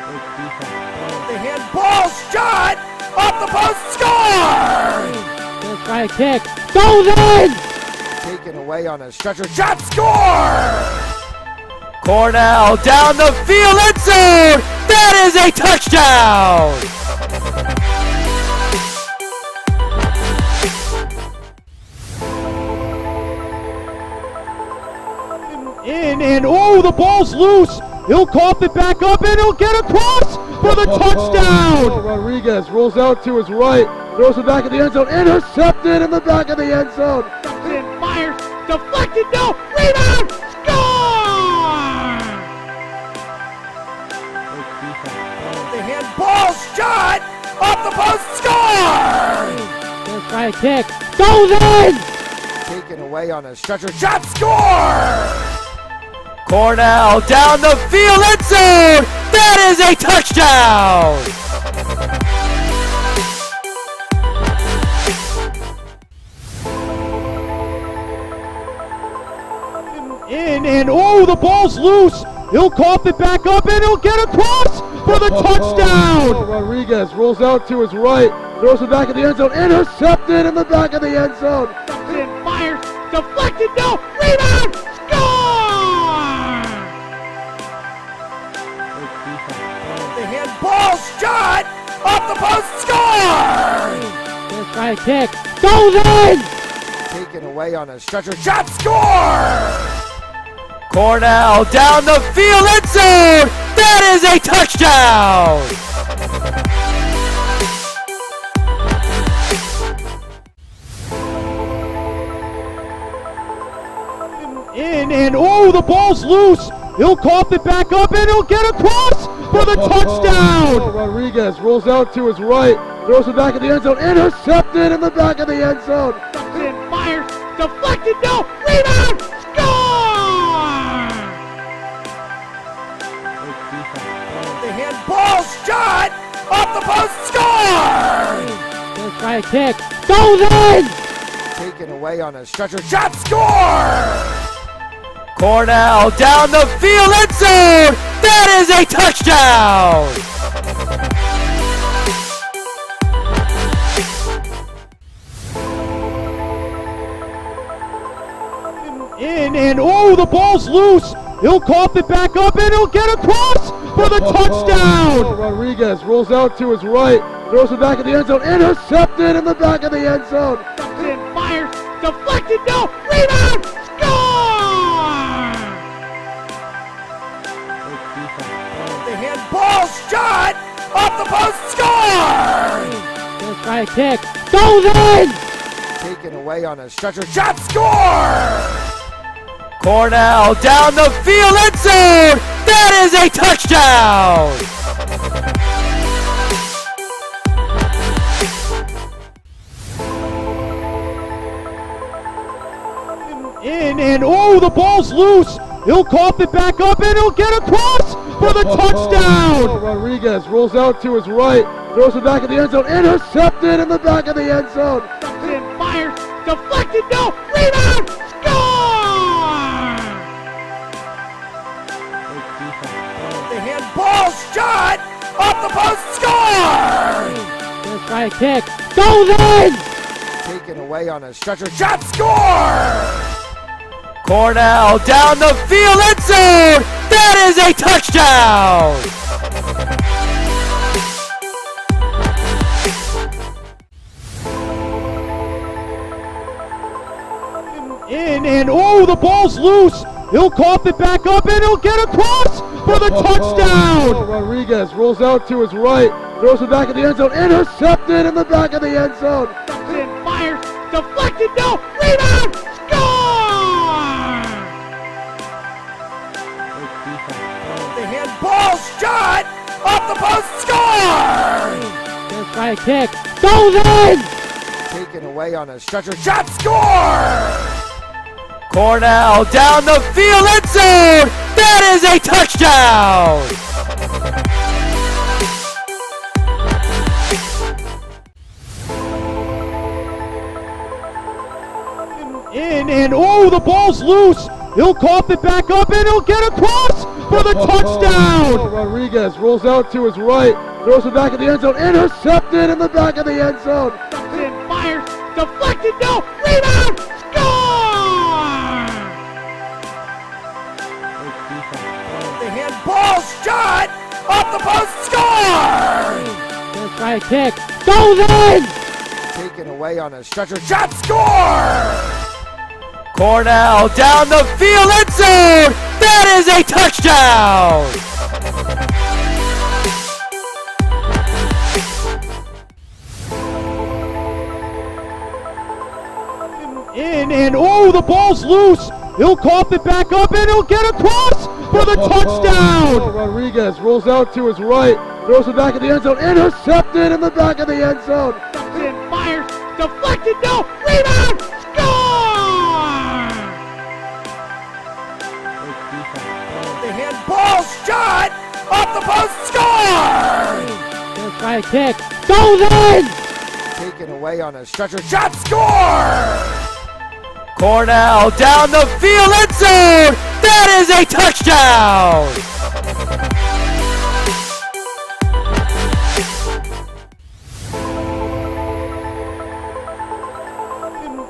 The handball shot off the post, score! First try kick, goes in! Taken away on a stretcher, shot, score! Cornell down the field, end zone! That is a touchdown! In and oh, the ball's loose. He'll cough it back up and he'll get across for the touchdown. Rodriguez rolls out to his right, throws it back in the end zone, intercepted in the back of the end zone. And fires, deflected, no, rebound, score! The handball shot off the post, score! First try kick, goes in! Taken away on a stretcher, shot, score! Cornell down the field, end zone! That is a touchdown! In and oh, the ball's loose. He'll cough it back up and he'll get across for the touchdown. Rodriguez rolls out to his right, throws it back in the end zone, intercepted in the back of the end zone. And fires, deflected, no, rebound, score! The handball shot off the post, score! First try kick, goes in! Taken away on a stretcher, shot, score! Cornell down the field, end zone! That is a touchdown! In and oh, the ball's loose. He'll cough it back up and he'll get across for the touchdown. Rodriguez rolls out to his right, throws it back in the end zone, intercepted in the back of the end zone. And fires, deflected, no, rebound, score! The handball shot off the post, score! First try kick, goes in! Taken away on a stretcher, shot, score! Cornell down the field, end zone! That is a touchdown! In and oh, the ball's loose. He'll cough it back up and he'll get across for the touchdown. Rodriguez rolls out to his right, throws it back in the end zone, intercepted in the back of the end zone. And fires, deflected, no, rebound, score! The handball shot off the post, score! First try kick, goes in! Taken away on a stretcher, shot, score! Cornell down the field, end zone! That is a touchdown! In and oh, the ball's loose. He'll cough it back up and he'll get across for the touchdown. Rodriguez rolls out to his right, throws it back in the end zone, intercepted in the back of the end zone. And fires, deflected, no, rebound, score! The handball shot off the post, score! First try kick, goes in! Taken away on a stretcher, shot, score! Cornell down the field, end zone! That is a touchdown! In and oh, the ball's loose. He'll cough it back up and he'll get across for the touchdown. Rodriguez rolls out to his right, throws it back in the end zone, intercepted in the back of the end zone. And fires, deflected, no, rebound, score! The handball shot off the post, score! First try kick, goes in! Taken away on a stretcher, shot, score! Cornell down the field, end zone! That is a touchdown! In and oh, the ball's loose. He'll cough it back up and he'll get across for the touchdown. Rodriguez rolls out to his right, throws it back in the end zone, intercepted in the back of the end zone. Comes in, fires, deflected, no, rebound, score! The handball shot off the post, score! Gonna try a kick, goes in! Taken away on a stretcher, shot, score! Cornell down the field, end zone! That is a touchdown! In and oh, the ball's loose. He'll cough it back up and he'll get across for the touchdown. Rodriguez rolls out to his right, throws it back in the end zone, intercepted in the back of the end zone. Comes in, fires, deflected, no, rebound, score! The handball shot off the post, score! Gonna try a kick, goes in! Taken away on a stretcher, shot, score! Cornell down the field, end zone! That is a touchdown!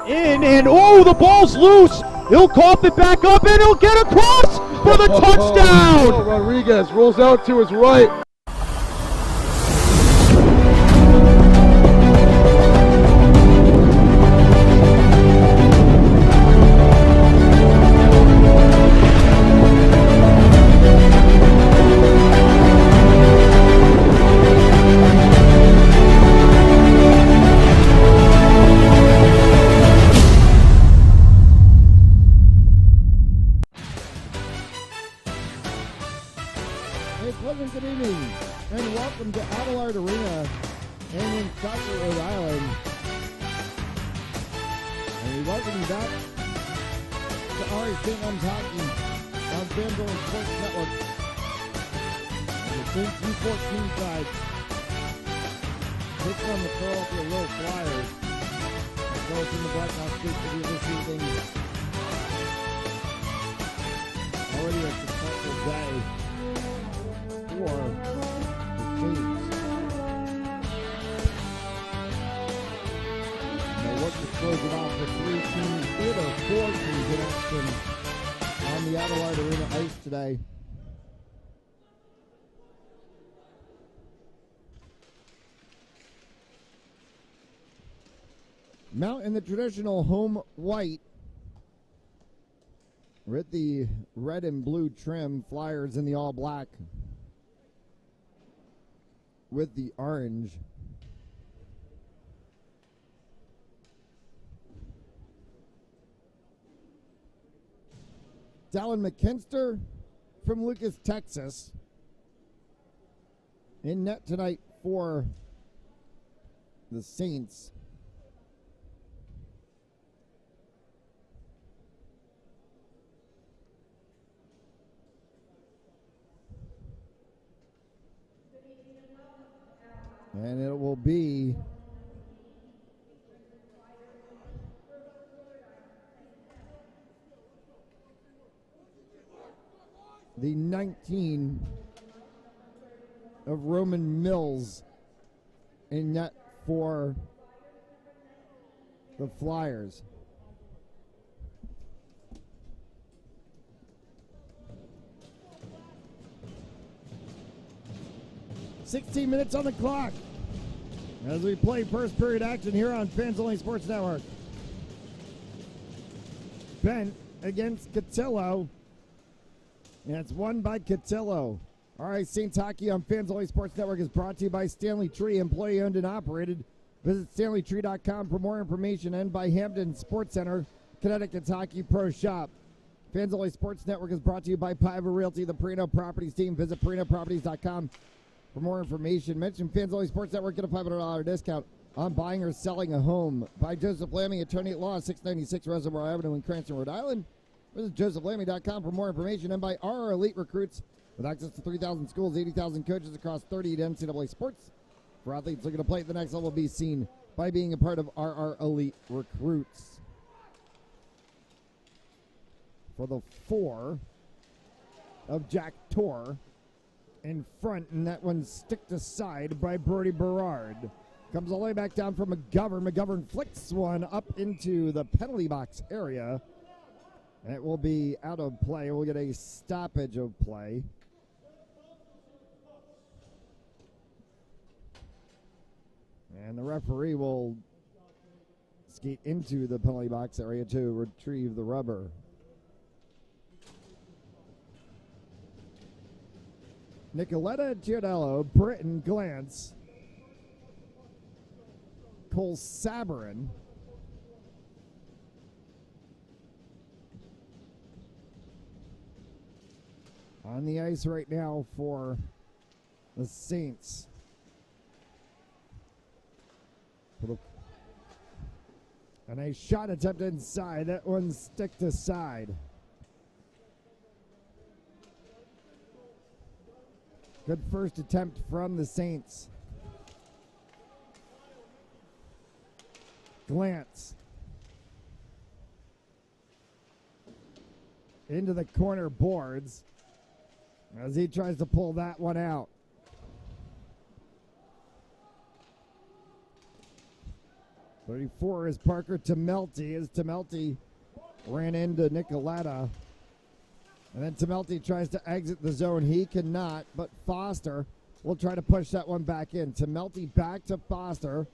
In and oh, the ball's loose. He'll cough it back up and he'll get across for the touchdown. Rodriguez rolls out to his right. A pleasant good evening, and welcome to Abelard Arena in Stockton, Rhode Island. And we welcome you back to Ari St. M's Hockey on FanDuel Sports Network. And the Saints U14 side takes on the Philadelphia Low Flyers. Goes in the Blackhawks State for the this evening. Already a successful day for the Saints. They'll look to close it off with 3 teams, 8 or 4 teams in action on the Abelard Arena ice today. Mount in the traditional home white with the red and blue trim, Flyers in the all black with the orange. Dallin McKinster from Lucas, Texas, in net tonight for the Saints. And it will be the 19 of Roman Mills in net for the Flyers. $16 minutes on the clock as we play first period action here on Fans Only Sports Network. Bent against Cotillo, and it's won by Cotillo. All right, Saints Hockey on Fans Only Sports Network is brought to you by Stanley Tree, employee owned and operated. Visit StanleyTree.com for more information, and by Hampton Sports Center, Connecticut's Hockey Pro Shop. Fans Only Sports Network is brought to you by Piva Realty, the Perino Properties team. Visit PerinoProperties.com for more information. Mention Fans Only Sports Network, get a $500 discount on buying or selling a home. By Joseph Lammy, attorney at law, 696 Reservoir Avenue in Cranston, Rhode Island. Visit JosephLammy.com for more information. And by RR Elite Recruits, with access to 3,000 schools, 80,000 coaches across 38 NCAA sports. For athletes looking to play at the next level, be seen by being a part of RR Elite Recruits. For the 4 of Jack Torr, in front, and that one sticked aside by Brody Berard. Comes all the way back down from McGovern. McGovern flicks one up into the penalty box area. And it will be out of play. We'll get a stoppage of play. And the referee will skate into the penalty box area to retrieve the rubber. Nicoletta Giardello, Britton Glantz, Cole Sabarin, on the ice right now for the Saints. And a shot attempt inside. That one sticked aside. Good first attempt from the Saints. Glantz. Into the corner boards as he tries to pull that one out. .34 is Parker Temelty as Temelty ran into Nicoletta. And then Temelty tries to exit the zone. He cannot, but Foster will try to push that one back in. Temelty back to Foster.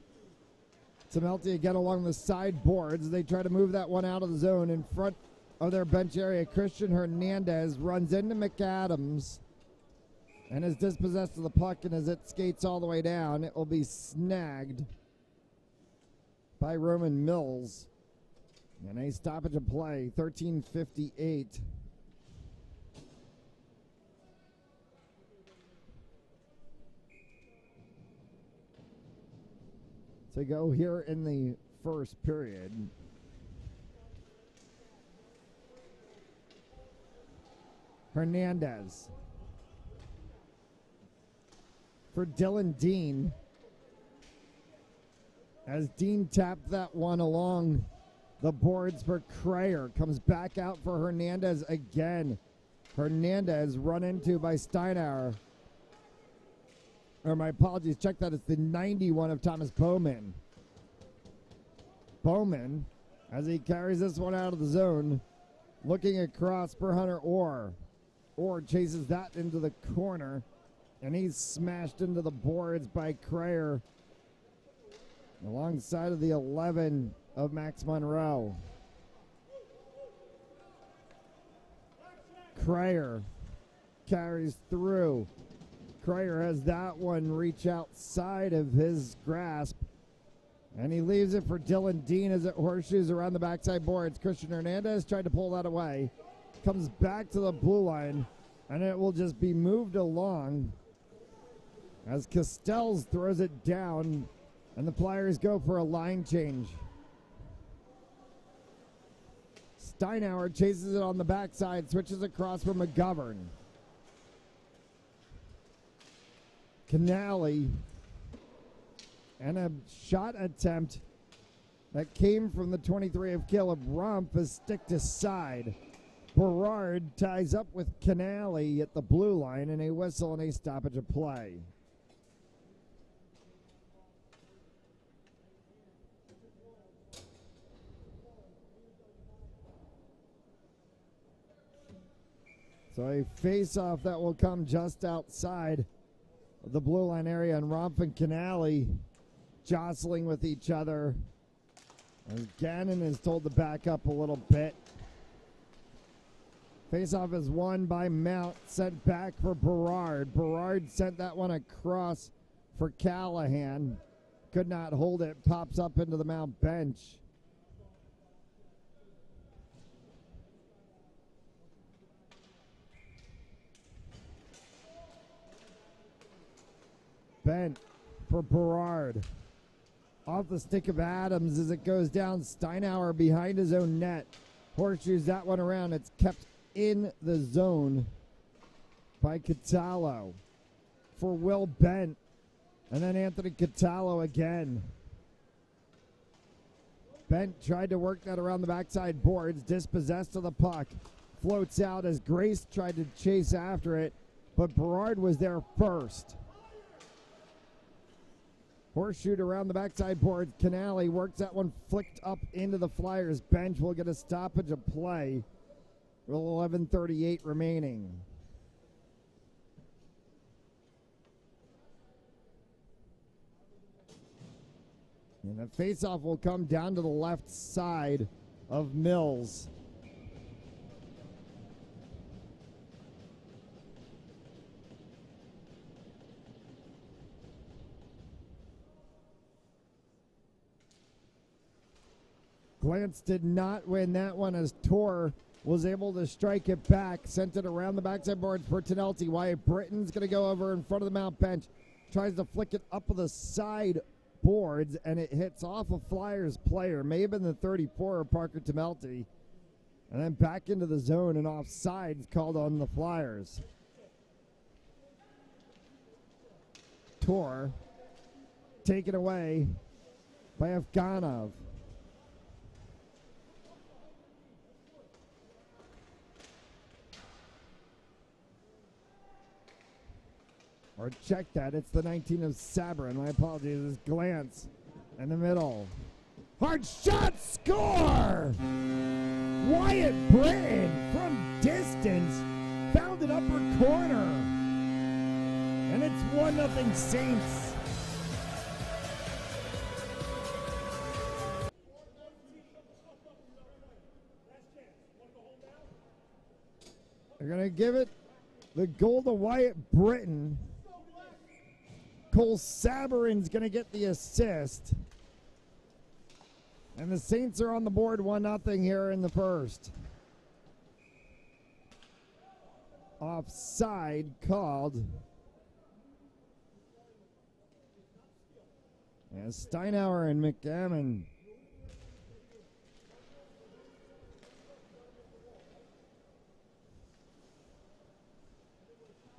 Temelty again along the side boards. They try to move that one out of the zone in front of their bench area. Christian Hernandez runs into McAdams and is dispossessed of the puck, and as it skates all the way down, it will be snagged by Roman Mills. And a stoppage of play, 13:58. To go here in the first period. Hernandez for Dylan Dean. As Dean tapped that one along the boards for Crayer. Comes back out for Hernandez again. Hernandez run into by Steinauer. Or my apologies, check that. It's the 91 of Thomas Bowman. Bowman, as he carries this one out of the zone, looking across for Hunter Orr. Orr chases that into the corner, and he's smashed into the boards by Crayer alongside of the 11 of Max Monroe. Crayer carries through. Crayer has that one reach outside of his grasp, and he leaves it for Dylan Dean as it horseshoes around the backside boards. Christian Hernandez tried to pull that away. Comes back to the blue line, and it will just be moved along as Castells throws it down, and the Flyers go for a line change. Steinauer chases it on the backside, switches across for McGovern. Canale, and a shot attempt that came from the 23 of Caleb Rumpf is sticked aside. Berard ties up with Canale at the blue line, and a whistle and a stoppage of play. So a face-off that will come just outside of the blue line area, and Rumpf and Canale jostling with each other. As Gannon is told to back up a little bit. Face-off is won by Mount, sent back for Berard. Berard sent that one across for Callahan. Could not hold it, pops up into the Mount bench. Bent for Berard. Off the stick of Adams as it goes down. Steinauer behind his own net. Horseshoes that one around. It's kept in the zone by Catallo for Will Bent. And then Anthony Catallo again. Bent tried to work that around the backside boards. Dispossessed of the puck. Floats out as Grace tried to chase after it. but Berard was there first. Horseshoe around the backside board. Canale works that one flicked up into the Flyers bench. Will get a stoppage of play with 11:38 remaining. And the faceoff will come down to the left side of Mills. Glantz did not win that one as Tor was able to strike it back. Sent it around the backside boards for Tonelty. Wyatt Britton's going to go over in front of the Mount bench. Tries to flick it up the side boards, and it hits off a Flyers player. May have been the 34 of Parker Tonelty. And then back into the zone and offsides called on the Flyers. Tor taken away by Afganov. Or check that, it's the 19 of Sabrin. My apologies, it's Glantz in the middle. Hard shot, score! Wyatt Britton from distance found it upper corner. And it's 1-0 Saints. They're going to give it the goal to Wyatt Britton. Cole Saberin's going to get the assist. And the Saints are on the board 1-0 here in the first. Offside called. And Steinauer and McGammon.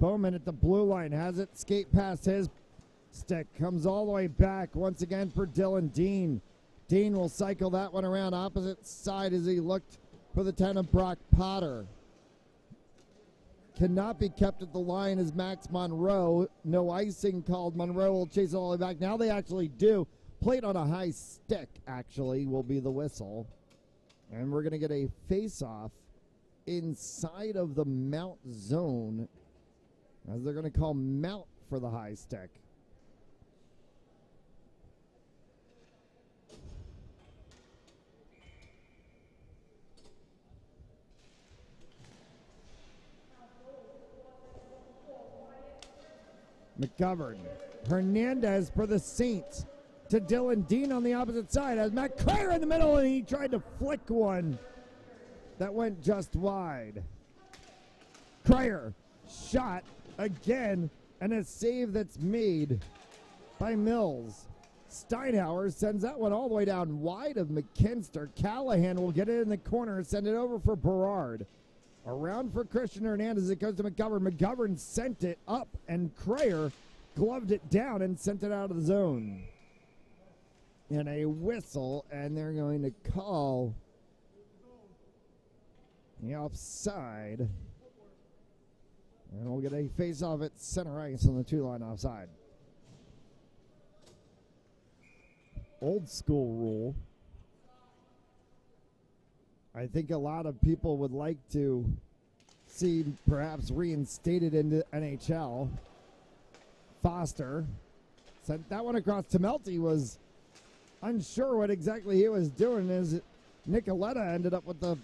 Bowman at the blue line has it, skate past his stick, comes all the way back once again for Dylan Dean. Dean will cycle that one around opposite side as he looked for the 10 of Brock Potter. Cannot be kept at the line as Max Monroe. No icing called. Monroe will chase it all the way back. Now they actually do. Played on a high stick, actually, will be the whistle. And we're going to get a face-off inside of the Mount zone, as they're going to call Mount for the high stick. McGovern. Hernandez for the Saints to Dylan Dean on the opposite side. Has Matt Cryer in the middle, and he tried to flick one that went just wide. Cryer shot again, and a save that's made by Mills. Steinauer sends that one all the way down wide of McKinster. Callahan will get it in the corner and send it over for Berard. Around for Christian Hernandez. It goes to McGovern. McGovern sent it up, and Cryer gloved it down and sent it out of the zone. And a whistle, and they're going to call the offside. And we'll get a face-off at center ice on the two-line offside. Old school rule. I think a lot of people would like to see perhaps reinstated into NHL. Foster sent that one across. Tonelty was unsure what exactly he was doing as Nicoletta ended up with the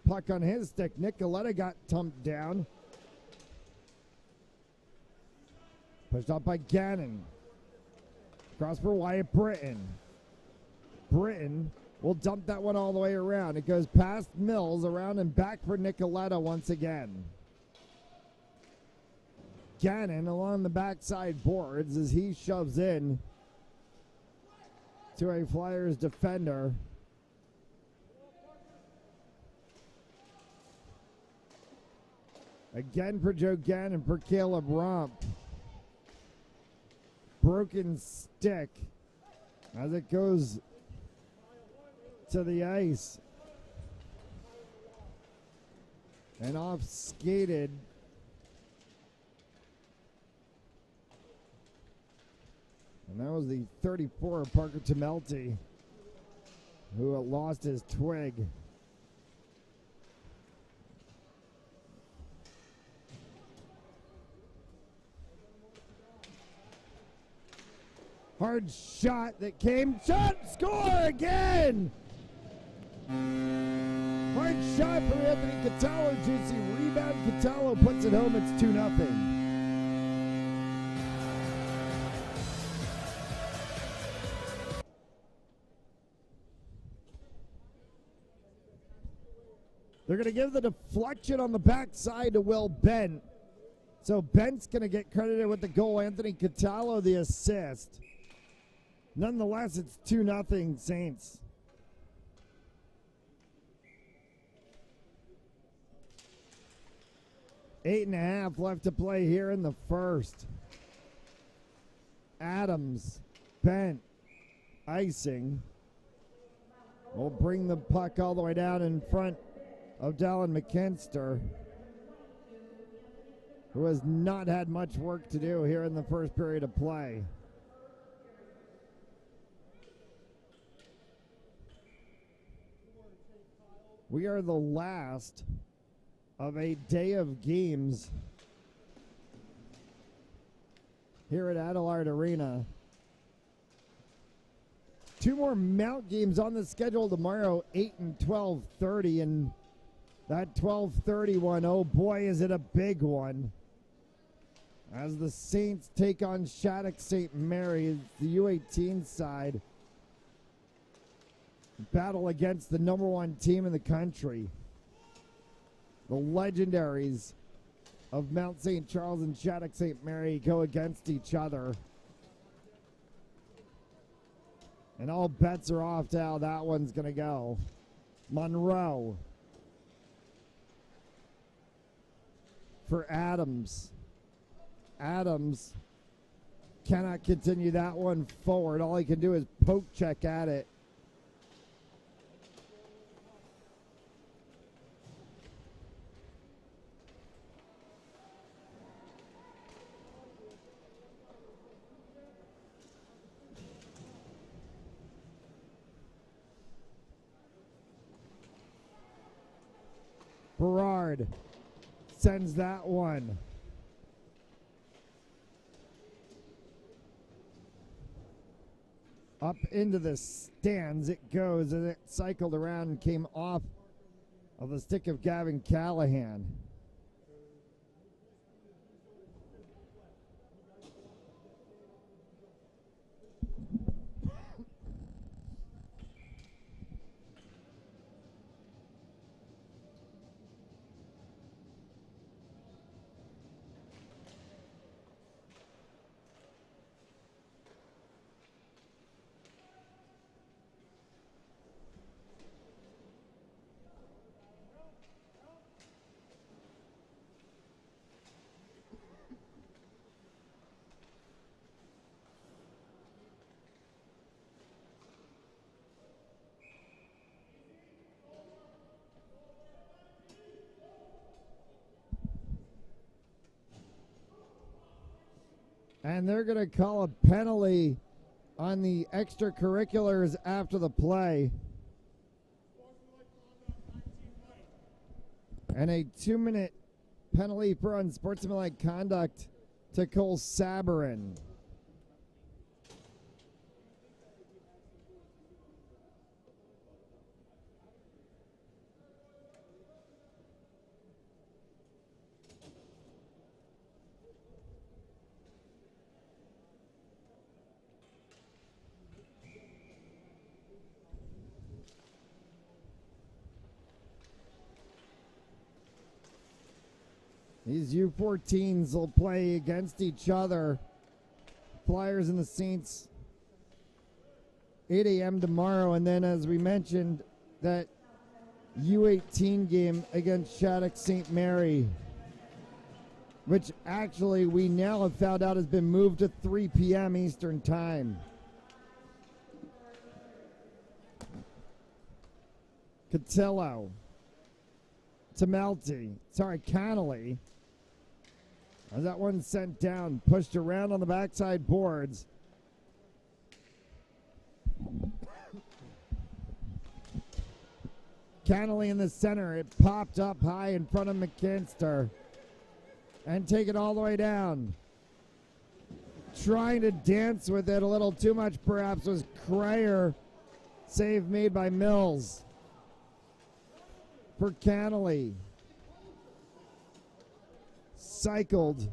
puck on his stick. Nicoletta got tumped down. Pushed up by Gannon. Cross for Wyatt Britton. Britton will dump that one all the way around. It goes past Mills, around and back for Nicoletta once again. Gannon along the backside boards as he shoves in to a Flyers defender. Again for Joe Gannon for Caleb Rump. Broken stick as it goes to the ice. And off skated And that was the 34, Parker Tamelty, who lost his twig. Hard shot that came. Shot, score again! Hard shot from Anthony Catallo. Juicy rebound. Catallo puts it home. It's 2-0. They're going to give the deflection on the backside to Will Bent. So Bent's going to get credited with the goal. Anthony Catallo the assist. Nonetheless, it's 2-0 Saints. Eight and a half left to play here in the first. Adams, Bent, icing. Will bring the puck all the way down in front of Dallin McKinster, who has not had much work to do here in the first period of play. We are the last of a day of games here at Adelaide Arena. Two more Mount games on the schedule tomorrow, 8 and 12:30, and that 12:30 one, oh boy, is it a big one. As the Saints take on Shattuck St. Mary, the U18 side battle against the #1 team in the country. The legendaries of Mount St. Charles and Shattuck St. Mary go against each other. And all bets are off to how that one's going to go. Monroe for Adams. Adams cannot continue that one forward. All he can do is poke check at it. Berard sends that one. Up into the stands it goes, and it cycled around and came off of the stick of Gavin Callahan. And they're going to call a penalty on the extracurriculars after the play. And a 2-minute penalty for unsportsmanlike conduct to Cole Sabarin. These U14s will play against each other. Flyers and the Saints, 8 a.m. tomorrow. And then, as we mentioned, that U18 game against Shattuck St. Mary, which actually we now have found out has been moved to 3 p.m. Eastern Time. Cotillo, Connolly. As that one sent down, pushed around on the backside boards. Cannelly in the center. It popped up high in front of McKinster. And take it all the way down. Trying to dance with it a little too much, perhaps, was Krayer. Save made by Mills. For Cannelly. Cycled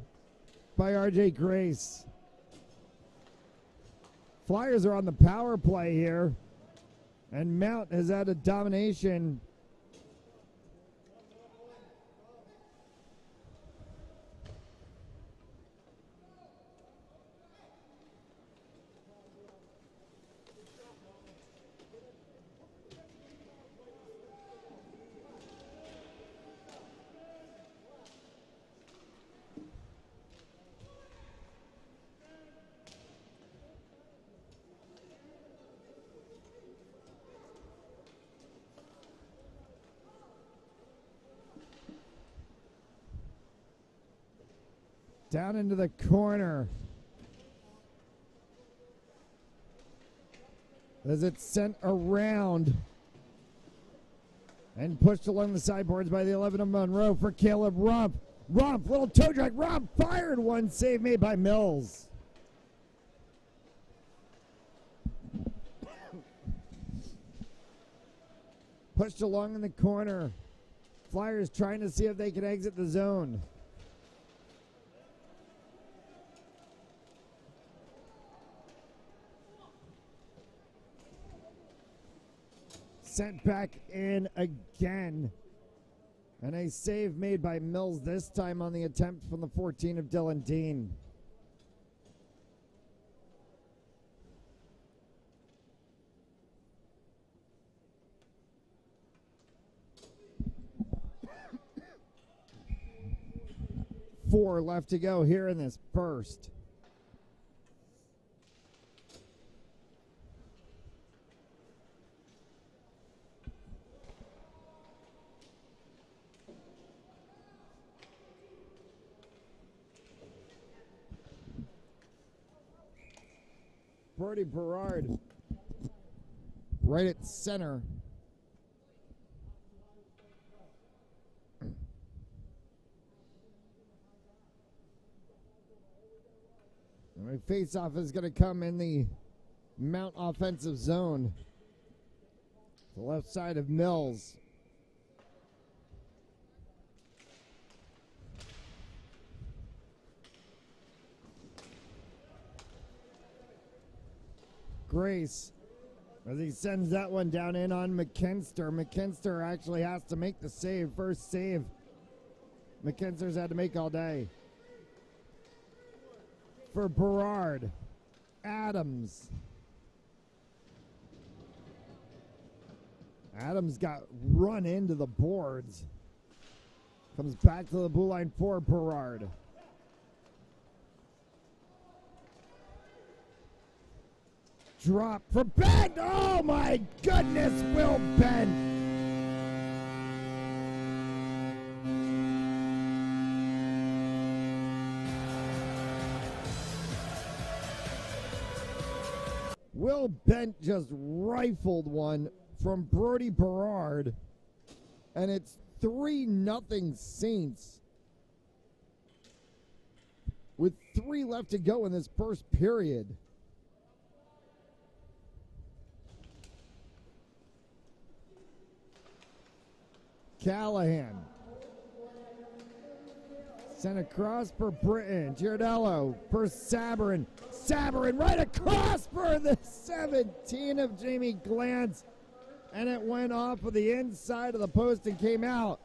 by RJ Grace. Flyers are on the power play here. And Mount has had a domination. Down into the corner. As it's sent around. And pushed along the sideboards by the 11 of Monroe for Caleb Rump. Rump, little toe drag. Rump fired one. Save made by Mills. Pushed along in the corner. Flyers trying to see if they can exit the zone. Sent back in again. And a save made by Mills this time on the attempt from the 14 of Dylan Dean. Four left to go here in this first. Brody Berard right at center. And the face-off is going to come in the Mount offensive zone. The left side of Mills. Grace, as he sends that one down in on McKinster. McKinster actually has to make the save. First save McKinster's had to make all day. For Berard, Adams. Adams got run into the boards. Comes back to the blue line for Berard. Drop for Ben. Oh my goodness, Will Ben. Will Bent just rifled one from Brody Berard, and it's 3-0 Saints with 3 left to go in this first period. Callahan sent across for Britton. Giardello for Sabarin. Sabarin right across for the 17 of Jamie Glantz. And it went off of the inside of the post and came out.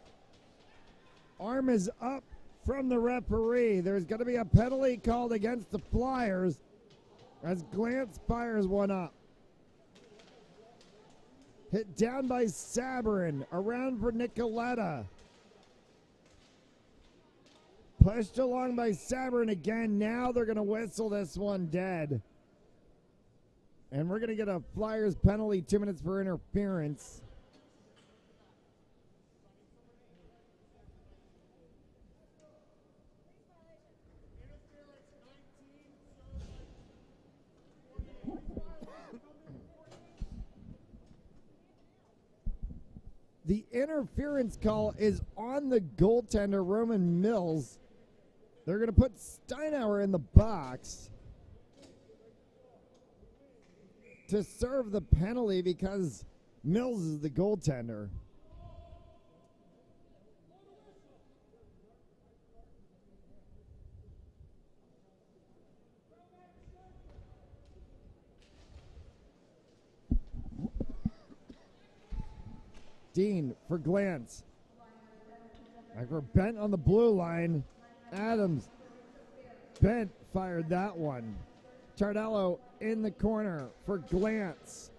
Arm is up from the referee. There's going to be a penalty called against the Flyers as Glantz fires one up. Hit down by Sabarin. Around for Nicoletta. Pushed along by Sabarin again. Now they're going to whistle this one dead. And we're going to get a Flyers penalty, 2 minutes for interference. The interference call is on the goaltender, Roman Mills. They're going to put Steinauer in the box to serve the penalty because Mills is the goaltender. Dean for Glance. For Bent on the blue line. Adams. Bent fired that one. Tardello in the corner for Glance.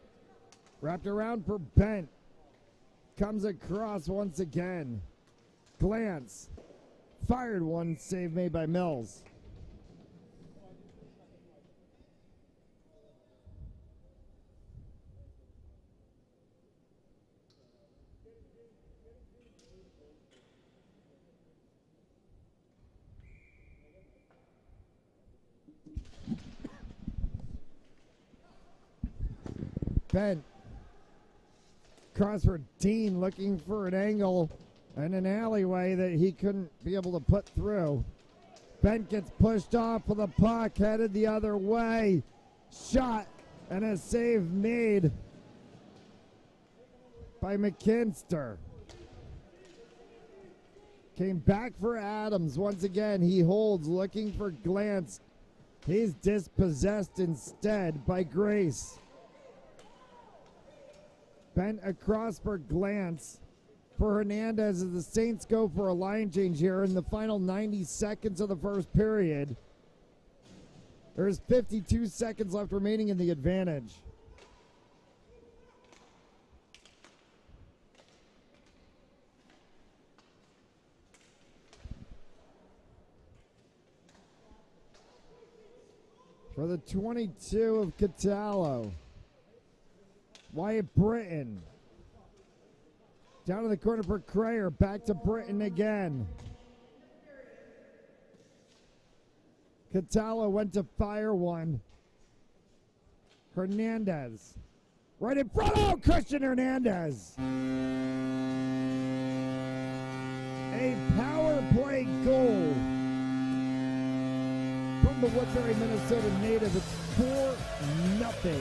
Wrapped around for Bent. Comes across once again. Glance. Fired one, save made by Mills. Bent. Cross for Dean, looking for an angle and an alleyway that he couldn't be able to put through. Bent gets pushed off with the puck, headed the other way. Shot and a save made by McKinster. Came back for Adams once again. He holds, looking for Glance. He's dispossessed instead by Grace. Bent across for Glance for Hernandez as the Saints go for a line change here in the final 90 seconds of the first period. There's 52 seconds left remaining in the advantage. For the 22 of Catallo. Wyatt Britton. Down to the corner for Crayer. Back to Britton again. Catallo went to fire one. Hernandez. Right in front. Oh, Christian Hernandez. A power play goal from the Woodbury, Minnesota native. It's 4-0.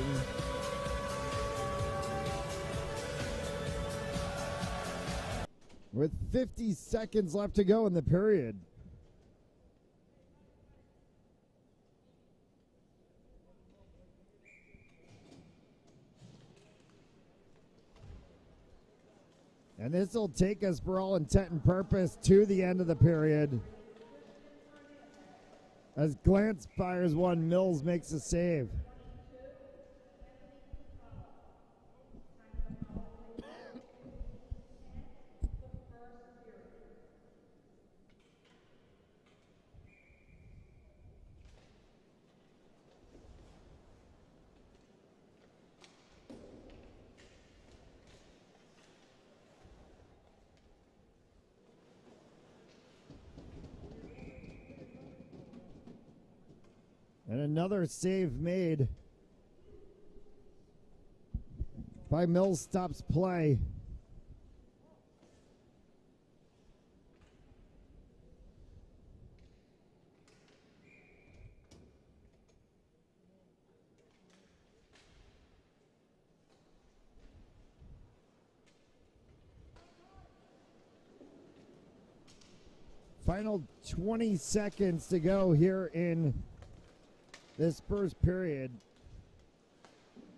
With 50 seconds left to go in the period. And this will take us, for all intent and purpose, to the end of the period. As Glance fires one, Mills makes a save. And another save made by Mills. Stops play. Final 20 seconds to go here in this first period.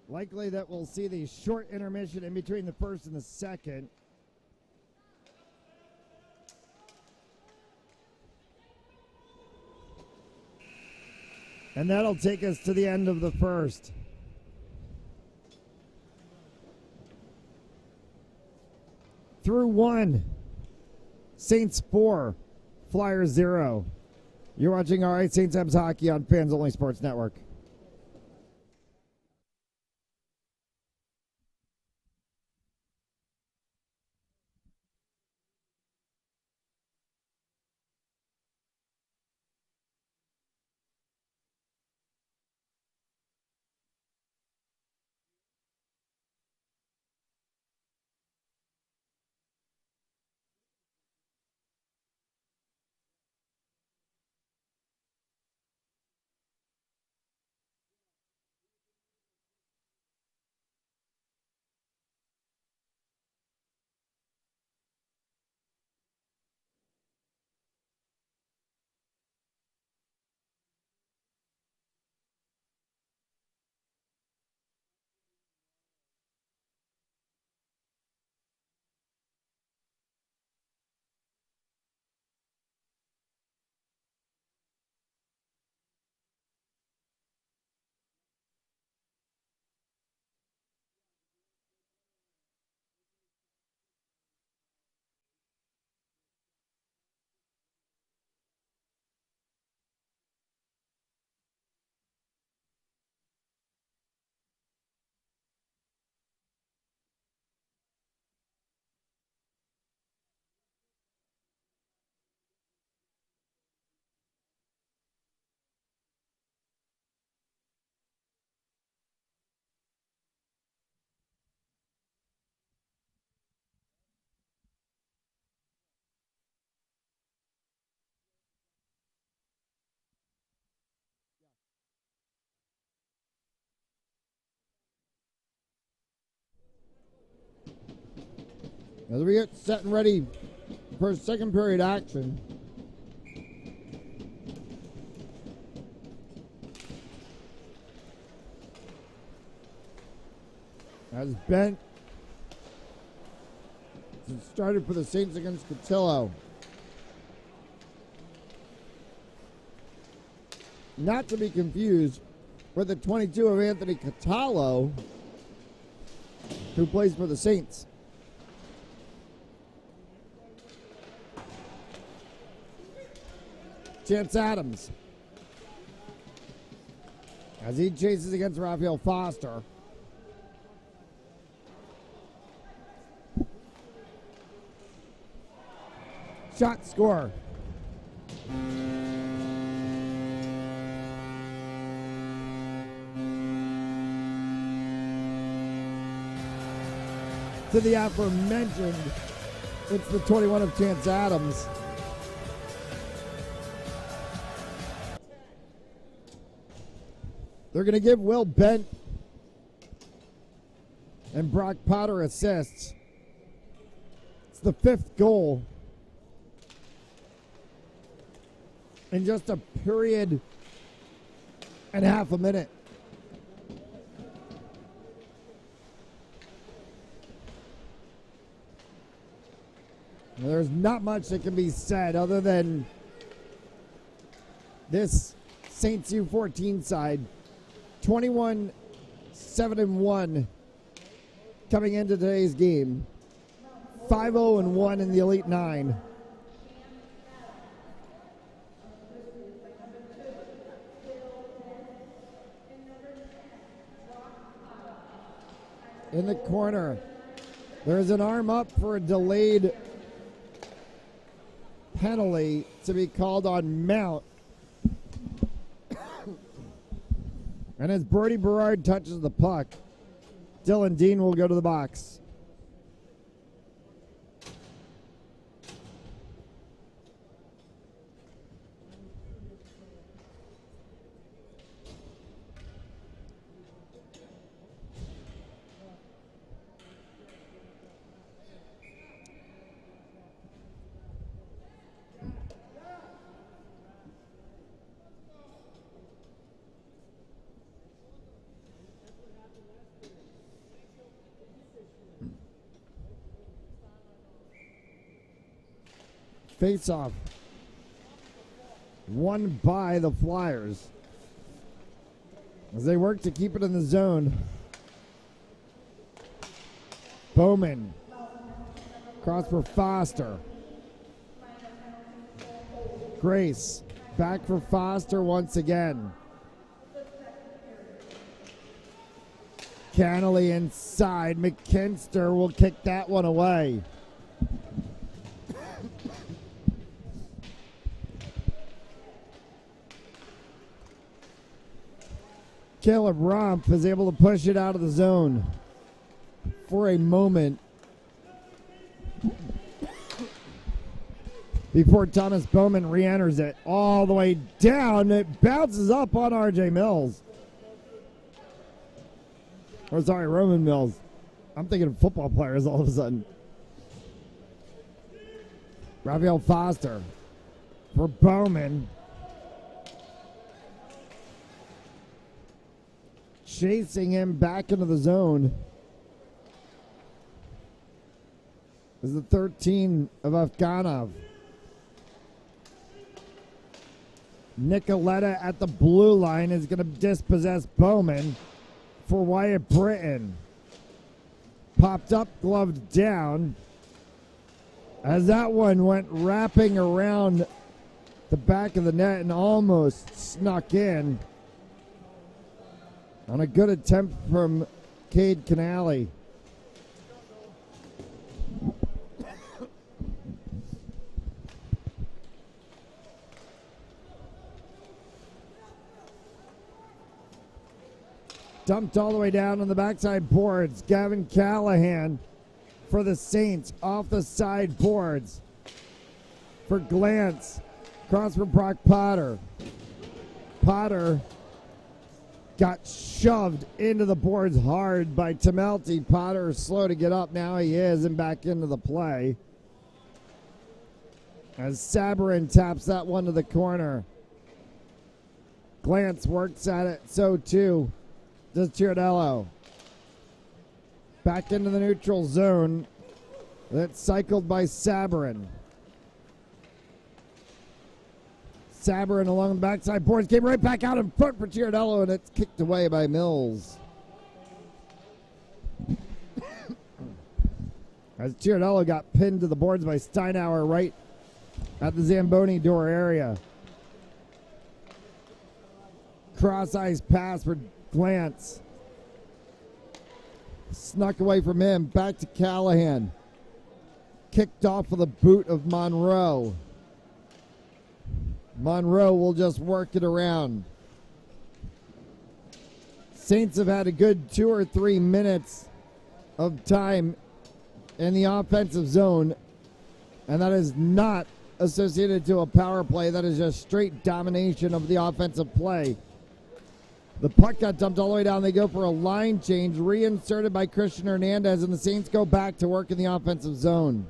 Likely that we'll see the short intermission in between the first and the second. And that'll take us to the end of the first. Through one, Saints 4, Flyers 0. You're watching All Right Saints M's Hockey on Fans Only Sports Network. As we get set and ready for second period action. As Bent started for the Saints against Cotillo. Not to be confused with the 22 of Anthony Catallo, who plays for the Saints. Chance Adams, as he chases against Raphael Foster. Shot score. To the aforementioned, it's the 21 of Chance Adams. They're going to give Will Bent and Brock Potter assists. It's the 5th goal in just a period and half a minute. There's not much that can be said other than this Saints U14 side, 21-7-1 coming into today's game, 5-0-1 in the Elite Nine. In the corner, there's an arm up for a delayed penalty to be called on Mount. And as Brody Berard touches the puck, Dylan Dean will go to the box. Face-off won by the Flyers as they work to keep it in the zone. Bowman, cross for Foster. Grace, back for Foster once again. Cannelly inside. McKinster will kick that one away. Caleb Rumpf is able to push it out of the zone for a moment before Thomas Bowman re-enters it all the way down. It bounces up on RJ Mills. Or sorry, Roman Mills. I'm thinking of football players all of a sudden. Raphael Foster for Bowman. Chasing him back into the zone is the 13 of Afghanov. Nicoletta at the blue line is going to dispossess Bowman for Wyatt Britton. Popped up, gloved down, as that one went wrapping around the back of the net and almost snuck in on a good attempt from Cade Canale. Dumped all the way down on the backside boards. Gavin Callahan for the Saints off the side boards. For Glantz. Cross for Brock Potter. Potter got shoved into the boards hard by Tamelty. Potter slow to get up. Now he is, and back into the play. As Sabarin taps that one to the corner. Glance works at it, so too does Chiardello. Back into the neutral zone. That's cycled by Sabarin. Sabarin along the backside boards came right back out in front for Chiardello, and it's kicked away by Mills. As Chiardello got pinned to the boards by Steinauer right at the Zamboni door area. Cross-ice pass for Glance. Snuck away from him. Back to Callahan. Kicked off with a boot of Monroe. Monroe will just work it around. Saints have had a good 2 or 3 minutes of time in the offensive zone, and that is not associated to a power play. That is just straight domination of the offensive play. The puck got dumped all the way down. They go for a line change, reinserted by Christian Hernandez, and the Saints go back to work in the offensive zone.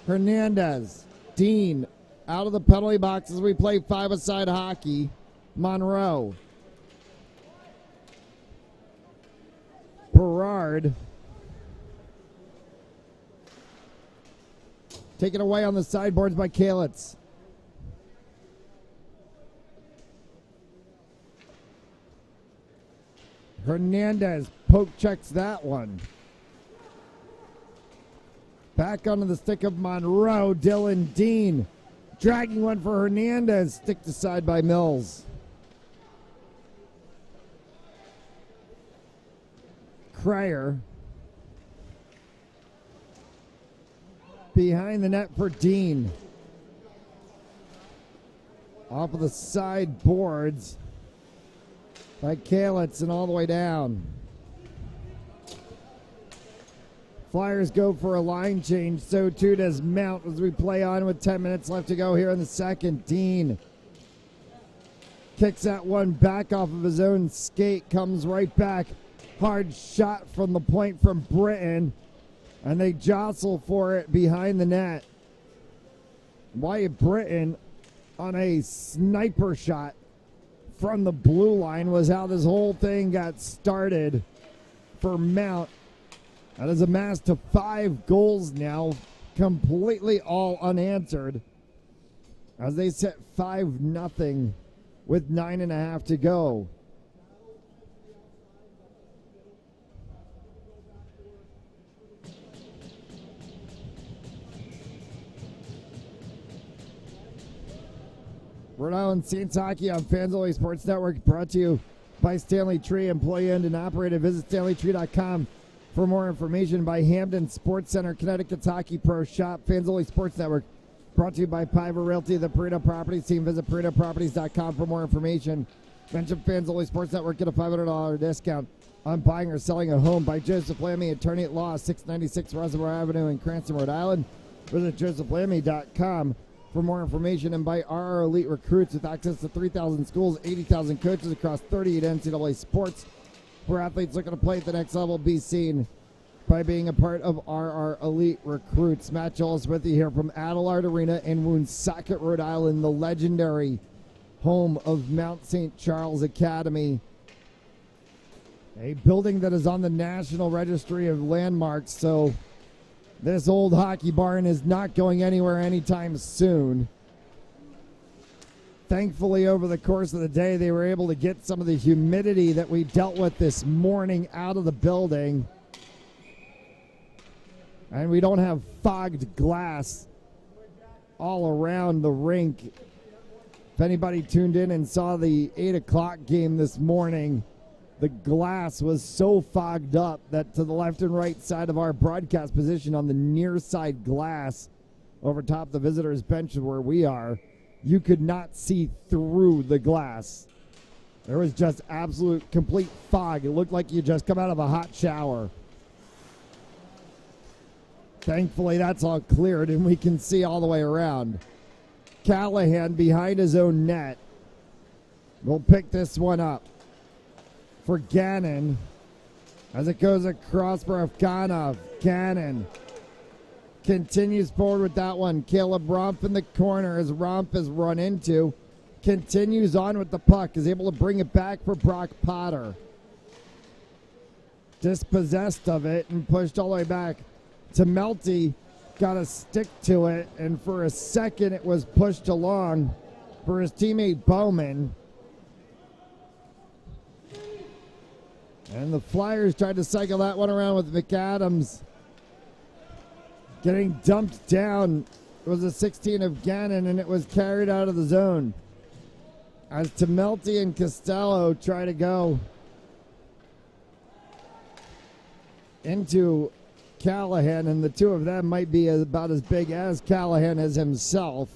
Hernandez, Dean, out of the penalty box as we play five-a-side hockey. Monroe. Berard. Taken away on the sideboards by Kalitz. Hernandez poke checks that one. Back onto the stick of Monroe. Dylan Dean dragging one for Hernandez. Sticked aside by Mills. Cryer. Behind the net for Dean. Off of the side boards by Kalitz and all the way down. Flyers go for a line change, so too does Mount as we play on with 10 minutes left to go here in the second. Dean kicks that one back off of his own skate, comes right back. Hard shot from the point from Britton, and they jostle for it behind the net. Wyatt Britton on a sniper shot from the blue line was how this whole thing got started for Mount. That is amassed to 5 goals now, completely all unanswered, as they set 5-0 with 9.5 to go. Rhode Island Saints hockey on Fans Only Sports Network, brought to you by Stanley Tree, employee owned and operated. Visit StanleyTree.com for more information. By Hamden Sports Center, Connecticut's Hockey Pro Shop. Fans Only Sports Network, brought to you by Piver Realty, the Perino Properties team. Visit PerinoProperties.com for more information. Mention Fans Only Sports Network, get a $500 discount on buying or selling a home. By Joseph Lammy, attorney at law, 696 Reservoir Avenue in Cranston, Rhode Island. Visit JosephLammy.com for more information. And by RR Elite Recruits, with access to 3,000 schools, 80,000 coaches across 38 NCAA sports. For athletes looking to play at the next level, be seen by being a part of RR Elite Recruits. Matt Jolis with you here from Adelard Arena in Woonsocket, Rhode Island, the legendary home of Mount St. Charles Academy, a building that is on the National Registry of Landmarks, so this old hockey barn is not going anywhere anytime soon. Thankfully, over the course of the day, they were able to get some of the humidity that we dealt with this morning out of the building. And we don't have fogged glass all around the rink. If anybody tuned in and saw the 8 o'clock game this morning, the glass was so fogged up that to the left and right side of our broadcast position on the near side glass over top the visitors' bench where we are, you could not see through the glass. There was just absolute complete fog. It looked like you just come out of a hot shower. Thankfully, that's all cleared and we can see all the way around. Callahan behind his own net. We'll pick this one up for Gannon as it goes across for Afghanov. Gannon continues forward with that one. Caleb Rumpf in the corner as Rumpf is run into. Continues on with the puck. Is able to bring it back for Brock Potter. Dispossessed of it and pushed all the way back to Melty. Got a stick to it, and for a second it was pushed along for his teammate Bowman. And the Flyers tried to cycle that one around with McAdams getting dumped down. It was a 16 of Gannon, and it was carried out of the zone. As Tummelty and Costello try to go into Callahan, and the two of them might be about as big as Callahan as himself.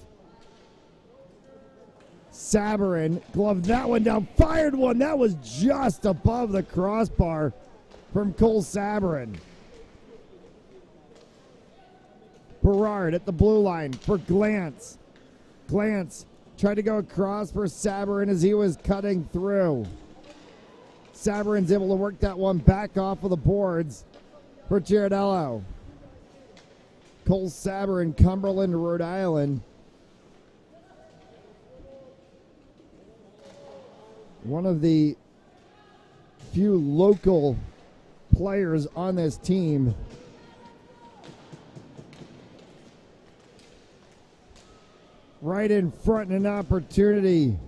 Sabarin gloved that one down, fired one. That was just above the crossbar from Cole Sabarin. Berard at the blue line for Glantz. Glantz tried to go across for Sabarin as he was cutting through. Sabarin's able to work that one back off of the boards for Girardello. Cole Sabarin, Cumberland, Rhode Island. One of the few local players on this team. Right in front, an opportunity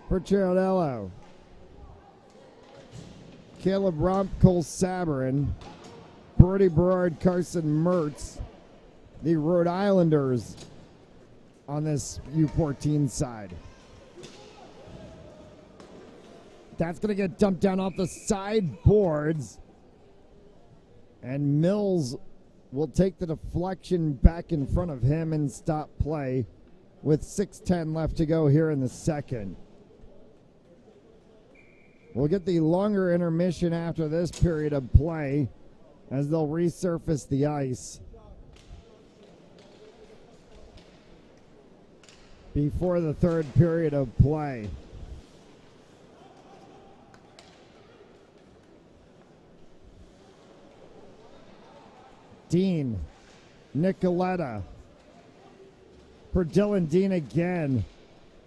for Girardello. Caleb Rumpf, Cole Sabarin, Brody Berard, Carson Mertz, the Rhode Islanders on this U14 side. That's going to get dumped down off the sideboards. And Mills will take the deflection back in front of him and stop play with 6:10 left to go here in the second. We'll get the longer intermission after this period of play as they'll resurface the ice before the third period of play. Dean, Nicoletta for Dylan Dean again.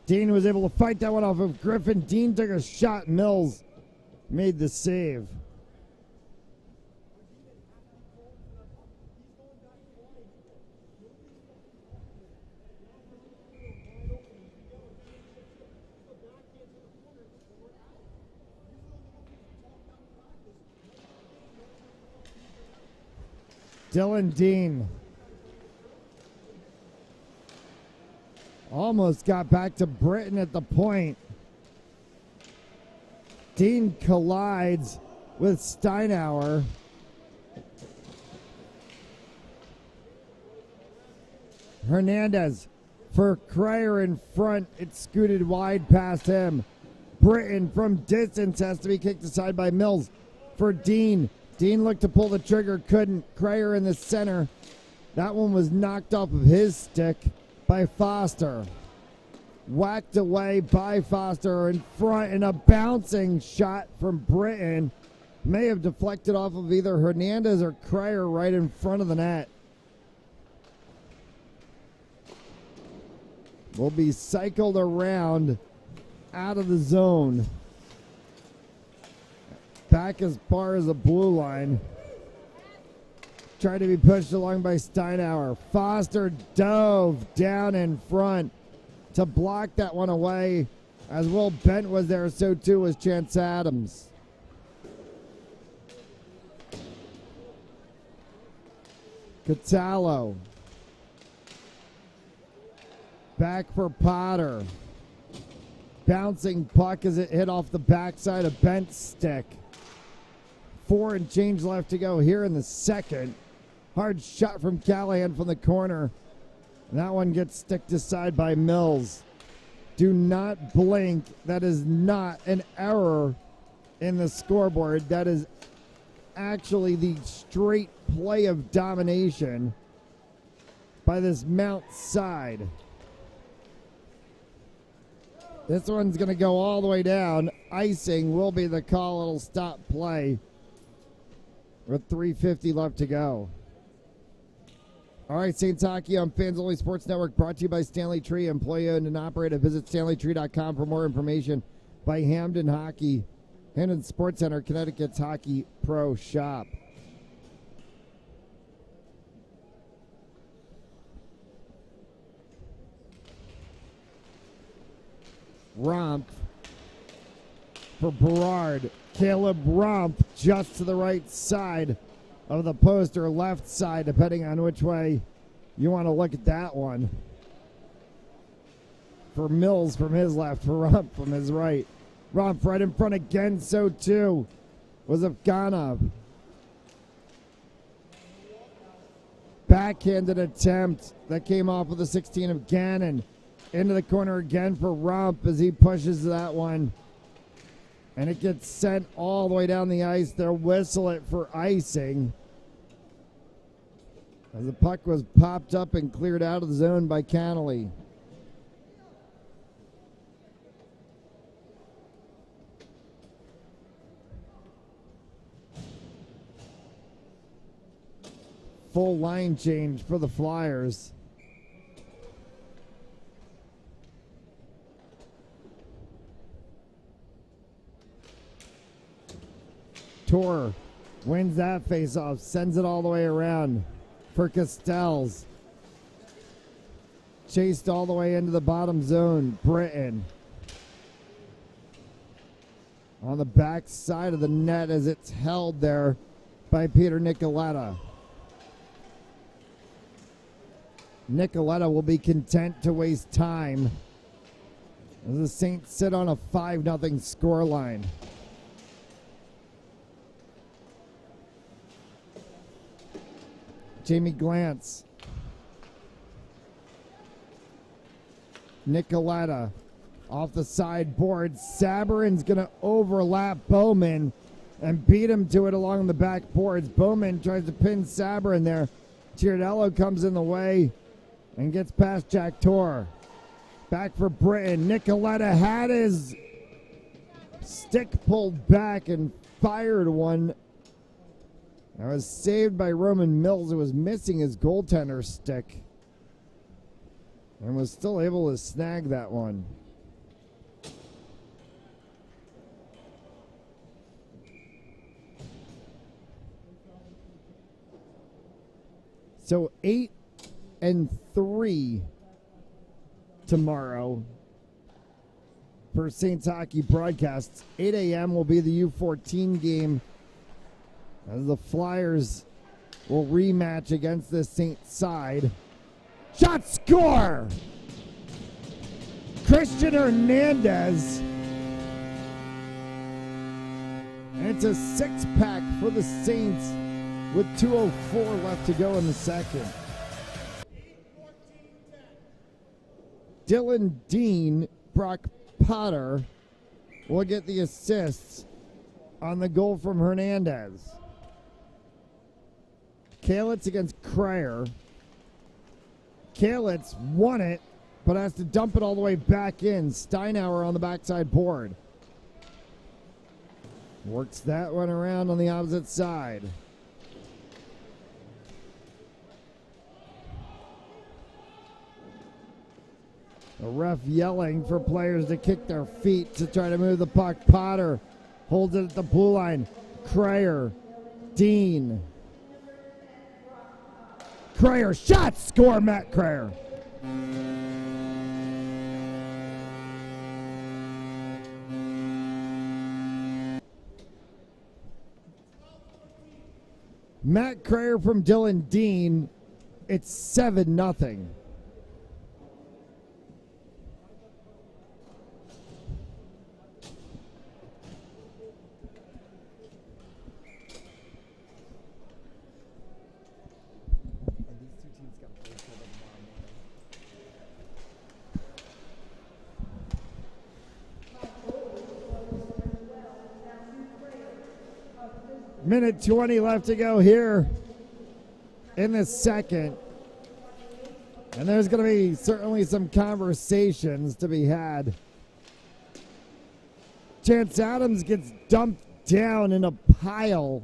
Dean was able to fight that one off of Griffin. Dean took a shot. Mills made the save. Dylan Dean almost got back to Britton at the point. Dean collides with Steinauer. Hernandez for Cryer in front. It scooted wide past him. Britton from distance has to be kicked aside by Mills for Dean. Dean looked to pull the trigger, couldn't. Cryer in the center. That one was knocked off of his stick by Foster. Whacked away by Foster in front, and a bouncing shot from Britton. May have deflected off of either Hernandez or Cryer right in front of the net. Will be cycled around out of the zone. Back as far as the blue line. Tried to be pushed along by Steinauer. Foster dove down in front to block that one away. As Will Bent was there, so too was Chance Adams. Catallo. Back for Potter. Bouncing puck as it hit off the backside of Bent's stick. 4 and change left to go here in the second. Hard shot from Callahan from the corner. And that one gets sticked aside by Mills. Do not blink. That is not an error in the scoreboard. That is actually the straight play of domination by this Mount side. This one's going to go all the way down. Icing will be the call. It'll stop play with 3:50 left to go. All right, Saints Hockey on Fans Only Sports Network, brought to you by Stanley Tree, employee owned and operated. Visit StanleyTree.com for more information. By Hamden Hockey, Hamden Sports Center, Connecticut's Hockey Pro Shop. Romp for Berard. Caleb Romp just to the right side of the post, or left side, depending on which way you want to look at that one. For Mills from his left, for Rump from his right. Rump right in front again, so too was Afganov. Backhanded attempt that came off of the 16 of Gannon. Into the corner again for Rump as he pushes that one. And it gets sent all the way down the ice. They'll whistle it for icing, as the puck was popped up and cleared out of the zone by Connolly. Full line change for the Flyers. Tor wins that faceoff, sends it all the way around for Castells. Chased all the way into the bottom zone. Britton on the back side of the net as it's held there by Peter Nicoletta. Nicoletta will be content to waste time as the Saints sit on a 5-0 scoreline. Jamie Glantz. Nicoletta off the sideboard. Sabarin's going to overlap Bowman and beat him to it along the back boards. Bowman tries to pin Sabarin there. Giardello comes in the way and gets past Jack Tor. Back for Britton. Nicoletta had his stick pulled back and fired one. That was saved by Roman Mills, who was missing his goaltender stick and was still able to snag that one. So 8-3 tomorrow for Saints Hockey broadcasts. 8 a.m. will be the U14 game, as the Flyers will rematch against the Saints side. Shot, score! Christian Hernandez. And it's a six-pack for the Saints with 2:04 left to go in the second. Dylan Dean, Brock Potter will get the assists on the goal from Hernandez. Kalitz against Kreyer. Kalitz won it, but has to dump it all the way back in. Steinauer on the backside board. Works that one around on the opposite side. The ref yelling for players to kick their feet to try to move the puck. Potter holds it at the blue line. Kreyer, Dean. Kreyer, shot, score, Matt Kreyer. Matt Kreyer from Dylan Dean. It's 7-0. Minute 20 left to go here in the second. And there's going to be certainly some conversations to be had Chance Adams gets dumped down in a pile.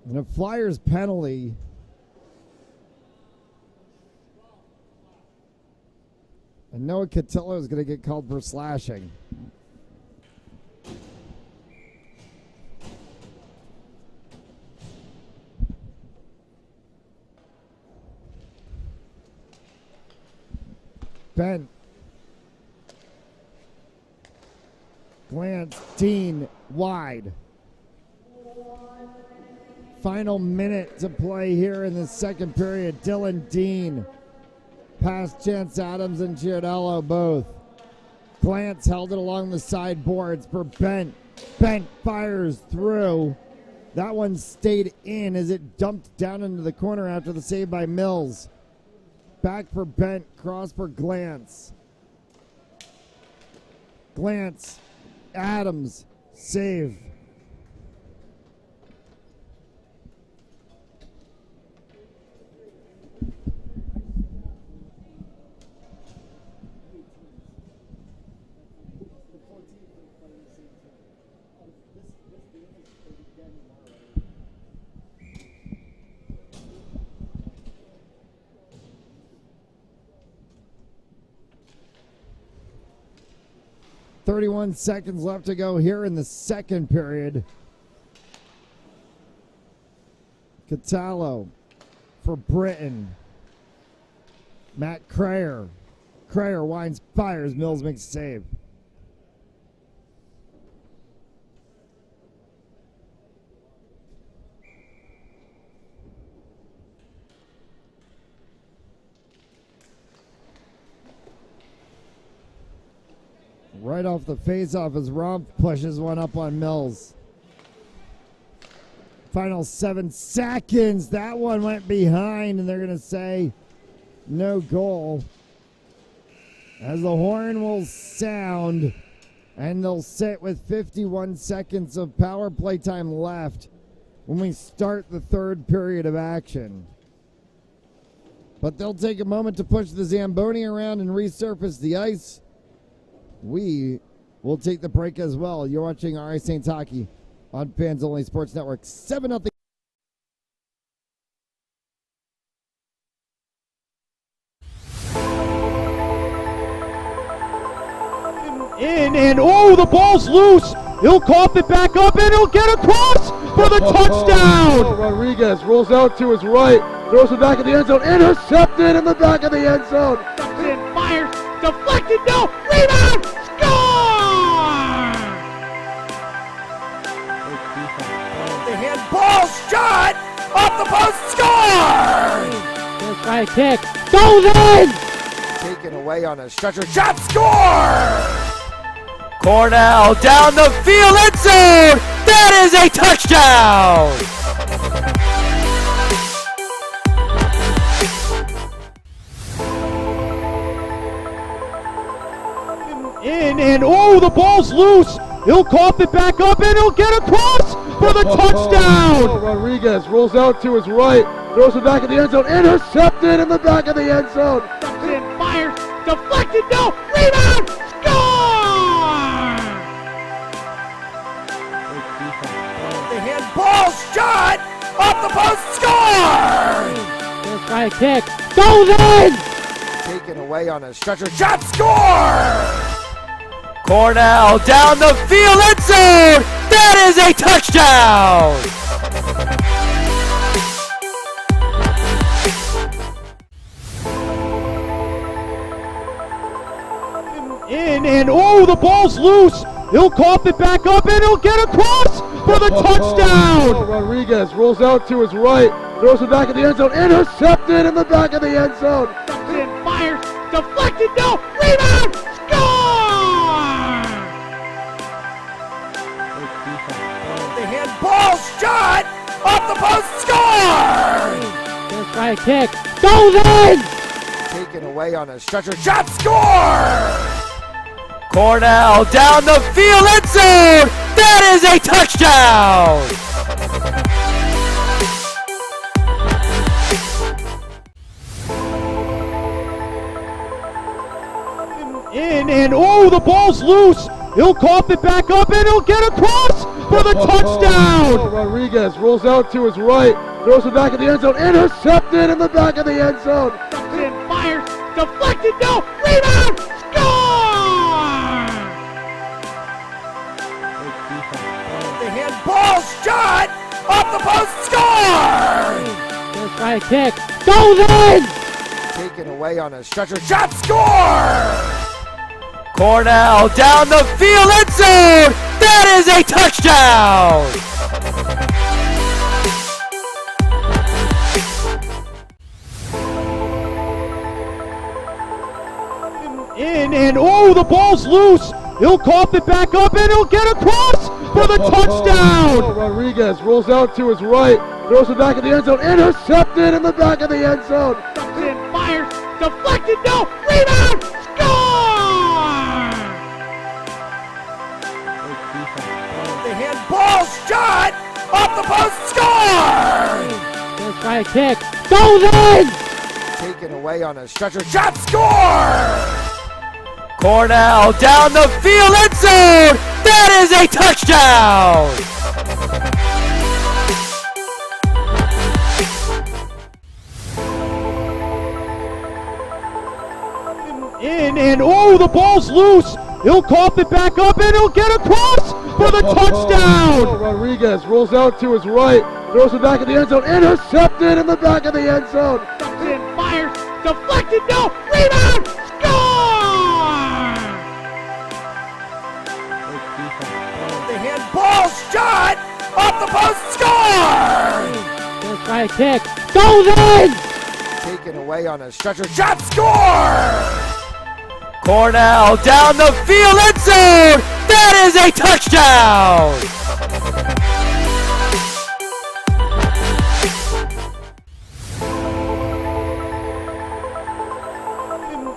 And a Flyers penalty. And Noah Cotillo is going to get called for slashing. Bent. Glance. Dean wide. Final minute to play here in the second period. Dylan Dean past Chance Adams and Giardello both. Glance held it along the sideboards for Bent. Bent fires through. That one stayed in as it dumped down into the corner after the save by Mills. Back for Bent, cross for Glance. Glance, Adams, save. .31 seconds left to go here in the second period. Cotillo for Britton. Matt Crayer. Crayer winds, fires. Mills makes a save. Right off the face-off as Romp pushes one up on Mills. Final 7 seconds. That one went behind, and they're going to say no goal. As the horn will sound, and they'll sit with 51 seconds of power play time left when we start the third period of action. But they'll take a moment to push the Zamboni around and resurface the ice. We will take the break as well. You're watching RI Saints Hockey on Fans Only Sports Network. 7-0. And oh, the ball's loose. He'll cough it back up and he'll get across for the touchdown. Rodriguez rolls out to his right, throws it back in the end zone, intercepted in the back of the end zone. And fires, deflected, no, rebound, score! The handball shot off the post, score! First try kick, goes in! Taken away on a stretcher shot, score! Cornell down the field, end zone! That is a touchdown! And oh, the ball's loose. He'll cough it back up and he'll get across for the touchdown. Rodriguez rolls out to his right, throws it back in the end zone, intercepted in the back of the end zone. And fires, deflected, no, rebound, score! The handball shot off the post, score! First try kick, goes in! Taken away on a stretcher shot, score! Cornell down the field, end zone! That is a touchdown! And oh, the ball's loose. He'll cough it back up and he'll get across for the touchdown. Rodriguez rolls out to his right, throws it back in the end zone, intercepted in the back of the end zone. And fires, deflected, no, rebound, score! The handball shot off the post, score! First try kick, goes in! Taken away on a stretcher shot, score! Cornell down the field, end zone! That is a touchdown! in, and oh, the ball's loose. He'll cough it back up, and he'll get across for the touchdown. Rodriguez rolls out to his right, throws it back in the end zone, intercepted in the back of the end zone. And fires, deflected, no, rebound, score! The handball shot off the post, score! Gonna try a kick, goes in! Taken away on a stretcher, shot, score! Cornell down the field, end zone! That is a touchdown! In, and oh, the ball's loose. He'll cough it back up, and he'll get across for the touchdown. Rodriguez rolls out to his right, throws it back in the end zone, intercepted in the back of the end zone. And fires, deflected, no, rebound, score! The handball shot off the post, score! Gonna try a kick, goes in! Taken away on a stretcher, shot, score! Cornell down the field, end zone! That is a touchdown! In, and oh, the ball's loose. He'll cough it back up, and he'll get across for the touchdown. Rodriguez rolls out to his right, throws it back in the end zone, intercepted in the back of the end zone. And fires, deflected, no, rebound, score! The handball shot off the post, score! Gonna try a kick, goes in! Taken away on a stretcher, shot, score! Cornell down the field, end zone! That is a touchdown!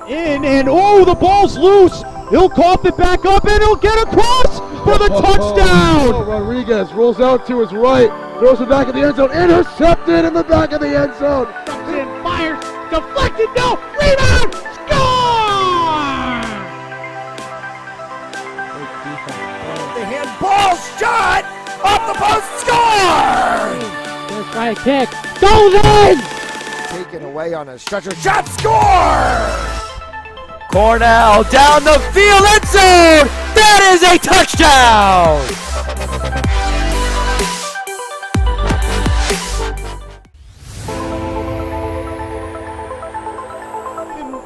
In, and oh, the ball's loose. He'll cough it back up, and he'll get across for the touchdown. Rodriguez rolls out to his right, throws it back in the end zone, intercepted in the back of the end zone. And fires, deflected, no, rebound, score! The handball shot off the post, score! Gonna try a kick, goes in! Taken away on a stretcher, shot, score! Cornell down the field, end zone! That is a touchdown!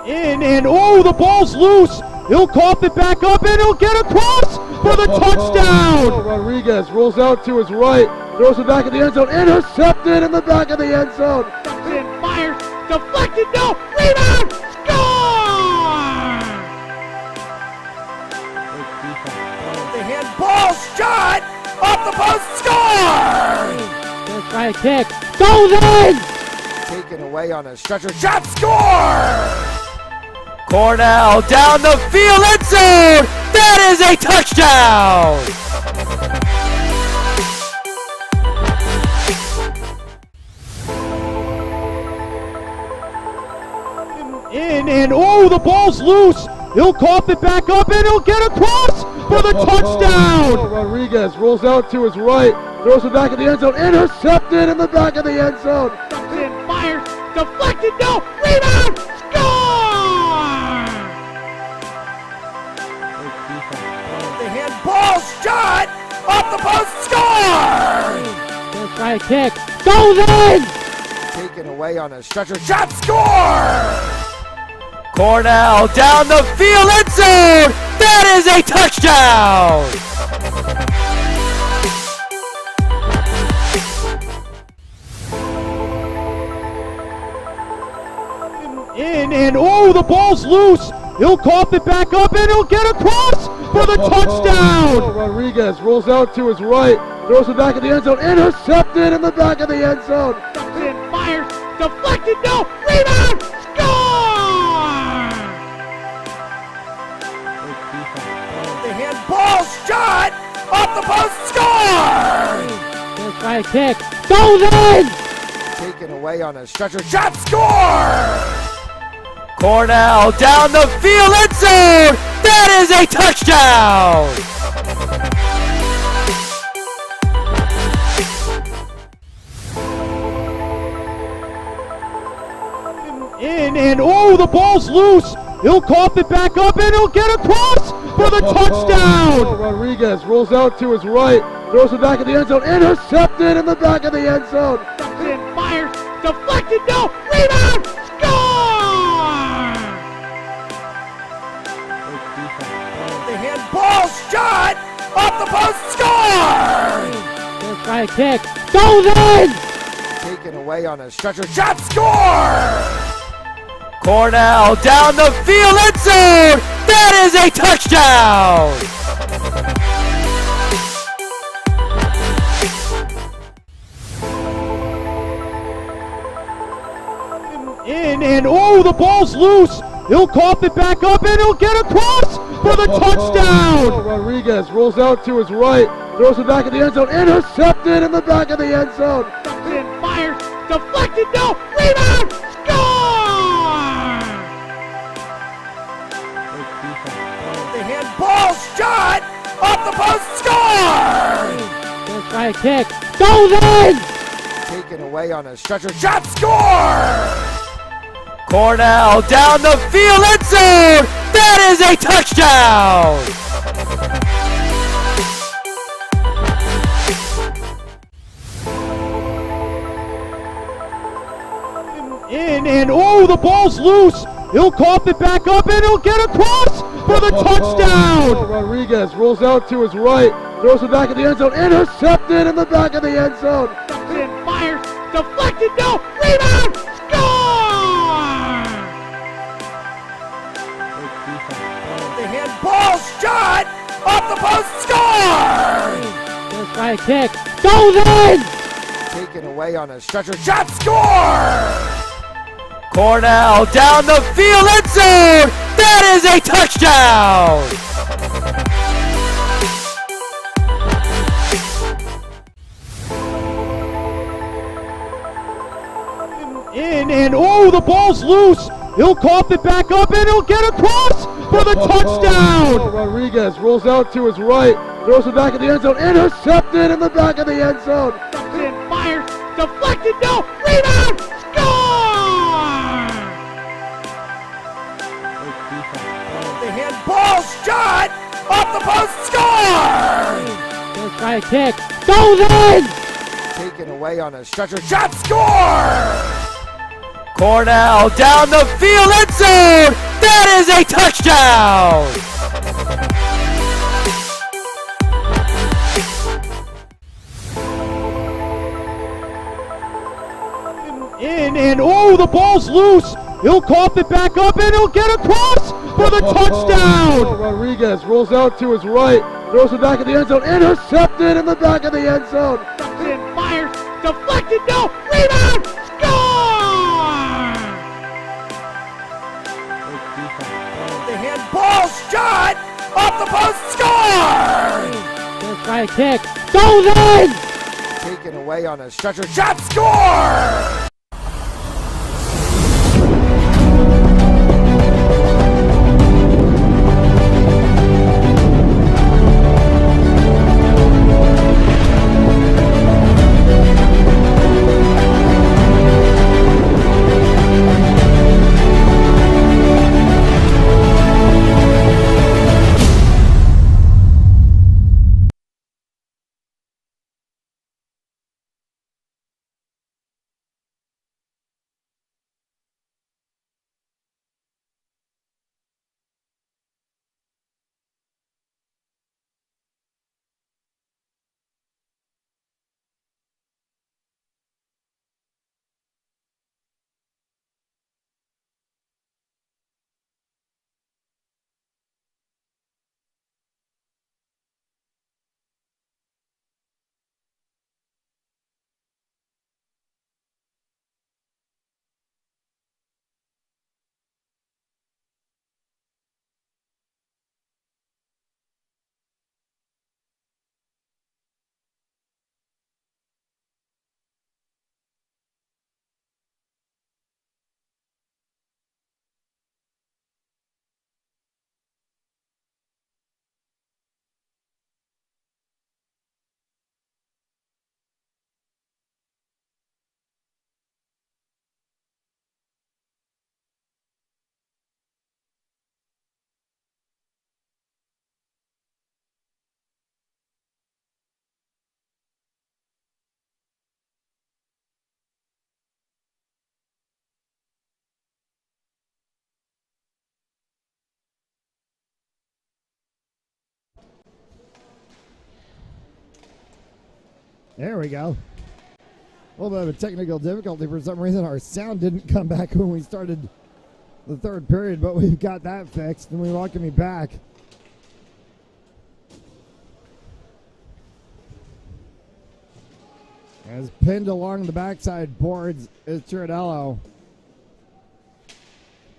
In, and oh, the ball's loose. He'll cough it back up, and he'll get across for the touchdown. Rodriguez rolls out to his right, throws it back in the end zone, intercepted in the back of the end zone. And fires, deflected, no, rebound, score! The handball shot off the post, score! Gonna try a kick, goes in! Taken away on a stretcher, shot, score! Cornell down the field, end zone! That is a touchdown! In, and oh, the ball's loose. He'll cough it back up, and he'll get across for the touchdown. Rodriguez rolls out to his right, throws it back in the end zone, intercepted in the back of the end zone. And fires, deflected, no, rebound, score! The handball shot off the post, score! Gonna try a kick, goes in! Taken away on a stretcher, shot, score! Cornell down the field, end zone! That is a touchdown! In, and oh, the ball's loose. He'll cough it back up, and he'll get across for the touchdown. Rodriguez rolls out to his right, throws it back in the end zone, intercepted in the back of the end zone. And fires, deflected, no, rebound, score! The handball shot off the post, score! Gonna try a kick, goes in! Taken away on a stretcher, shot, score! Cornell down the field, end zone! That is a touchdown! In and oh, the ball's loose. He'll cough it back up and he'll get across for the touchdown. Rodriguez rolls out to his right, throws it back in the end zone, intercepted in the back of the end zone. Fires, deflected, no, rebound, score! The handball shot off the post, score! First try kick, goes in! Taken away on a stretcher, shot, score! Cornell down the field, end zone! That is a touchdown! In and oh, the ball's loose. He'll cough it back up and he'll get across for the touchdown. Rodriguez rolls out to his right, throws it back in the end zone, intercepted in the back of the end zone. Fires, deflected, no, rebound, score! The handball shot off the post, score! First try kick, goes in! Taken away on a stretcher, shot, score! Cornell down the field, end zone! That is a touchdown! In and oh, the ball's loose. He'll cough it back up and he'll get across for the touchdown. Rodriguez rolls out to his right, throws it back in the end zone, intercepted in the back of the end zone. Fires, deflected, no, rebound, score! The handball shot off the post, score! First try kick, goes in! Taken away on a stretcher, shot, score! Cornell down the field, end zone! That is a touchdown! In and oh, the ball's loose. He'll cough it back up and he'll get across for the touchdown. Rodriguez rolls out to his right, throws it back in the end zone, intercepted in the back of the end zone. Fires, deflected, no, rebound, score! The handball shot off the post, score! First try kick, goes in! Taken away on a stretcher, shot, score! Cornell down the field, end zone! That is a touchdown! In and oh, the ball's loose. He'll cough it back up and he'll get across for the touchdown. Rodriguez rolls out to his right, throws it back in the end zone, intercepted in the back of the end zone. Fires, deflected, no, rebound, score! The handball shot off the post, score! First try kick, goes in! Taken away on a stretcher, shot, score! There we go. A little bit of a technical difficulty. For some reason, our sound didn't come back when we started the third period, but we've got that fixed, and we welcome you back. As pinned along the backside boards is Chiradello.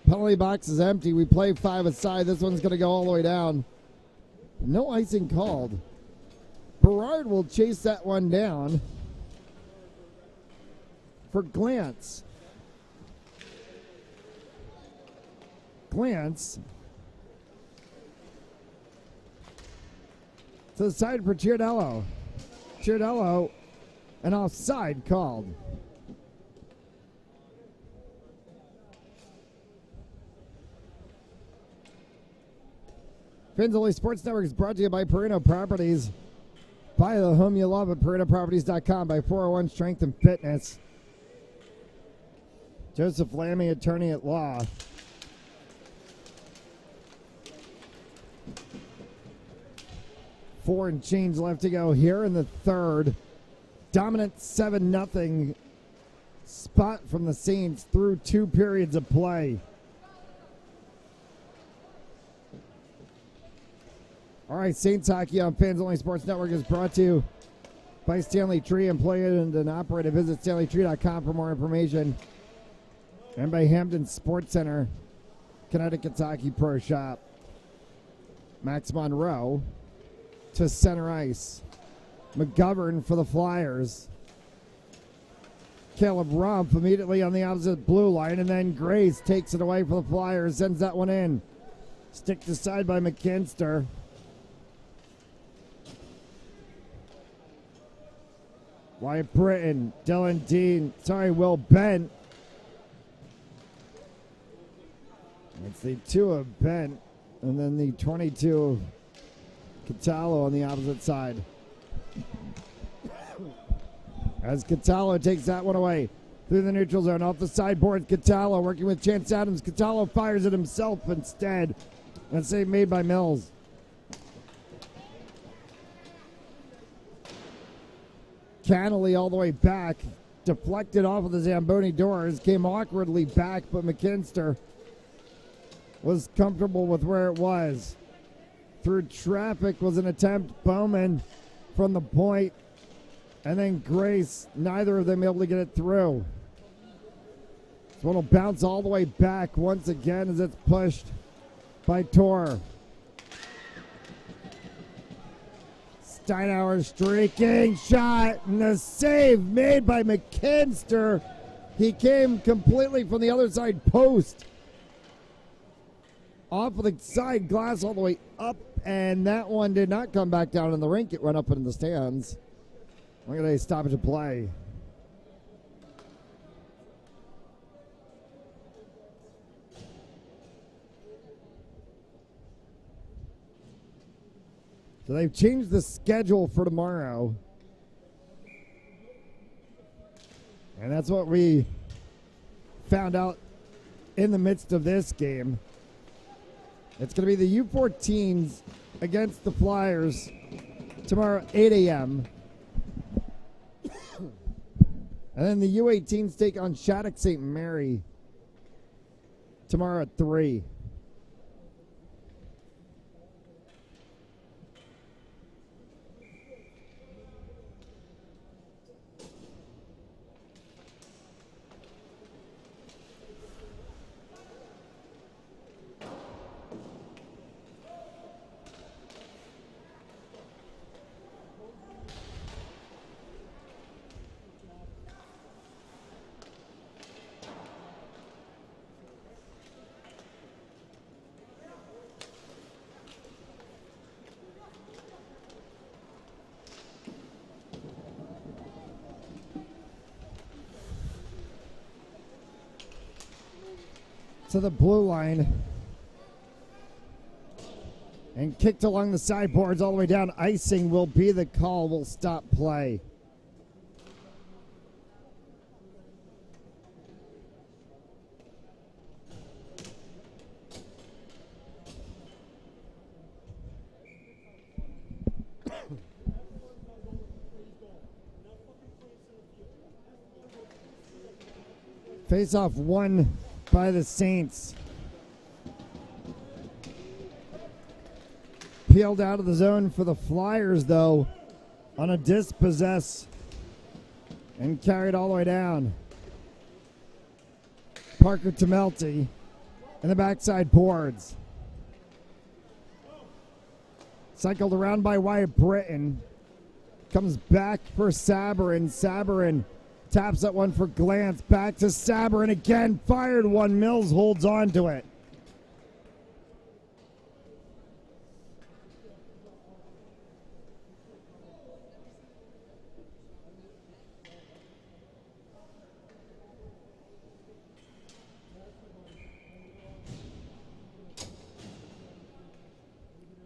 Penalty box is empty. We play 5-a-side. This one's going to go all the way down. No icing called. Berard will chase that one down for Glance. Glance to the side for Chiradello. Chiradello, an offside called. Finley Sports Network is brought to you by Perino Properties. Buy the home you love at PerinoProperties.com, by 401 Strength and Fitness. Joseph Lammy, attorney at law. Four and change left to go here in the third. Dominant 7-0 spot from the Saints through 2 periods of play. All right, Saints hockey on Fans Only Sports Network is brought to you by Stanley Tree. Employee owned and operated. Visit StanleyTree.com for more information. And by Hampton Sports Center, Connecticut's Hockey Pro Shop. Max Monroe to center ice. McGovern for the Flyers. Caleb Rumpf immediately on the opposite blue line, and then Grace takes it away for the Flyers, sends that one in. Sticked aside by McKinster. Wyatt Britton, Will Bent. It's the 2 of Bent, and then the 22 of Catallo on the opposite side. As Catallo takes that one away through the neutral zone, off the sideboard, Catallo working with Chance Adams. Catallo fires it himself instead. And save made by Mills. Cannelly all the way back, deflected off of the Zamboni doors, came awkwardly back, but McKinster was comfortable with where it was. Through traffic was an attempt. Bowman from the point, and then Grace, neither of them able to get it through. This one will bounce all the way back once again as it's pushed by Tor. Steinauer streaking shot, and the save made by McKinster. He came completely from the other side post. Off of the side glass all the way up, and that one did not come back down in the rink. It went up in the stands. Look at a stoppage of play. So they've changed the schedule for tomorrow. And that's what we found out in the midst of this game. It's going to be the U14s against the Flyers tomorrow at 8 a.m. And then the U18s take on Shattuck St. Mary tomorrow at 3. To the blue line and kicked along the sideboards all the way down. Icing will be the call. Will stop play. Face-off won by the Saints. Peeled out of the zone for the Flyers, though, on a dispossess and carried all the way down. Parker Tamelty in the backside boards. Cycled around by Wyatt Britton. Comes back for Sabourin. Sabourin taps that one for Glance. Back to Sabourin again. Fired one. Mills holds on to it.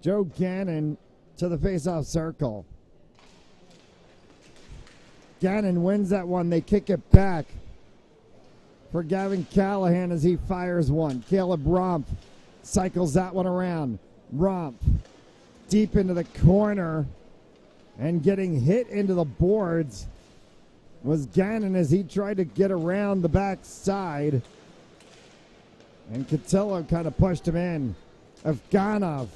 Joe Gannon to the face-off circle. Gannon wins that one. They kick it back for Gavin Callahan as he fires one. Caleb Rumpf cycles that one around. Rumpf deep into the corner and getting hit into the boards was Gannon as he tried to get around the backside. And Cotillo kind of pushed him in. Afganov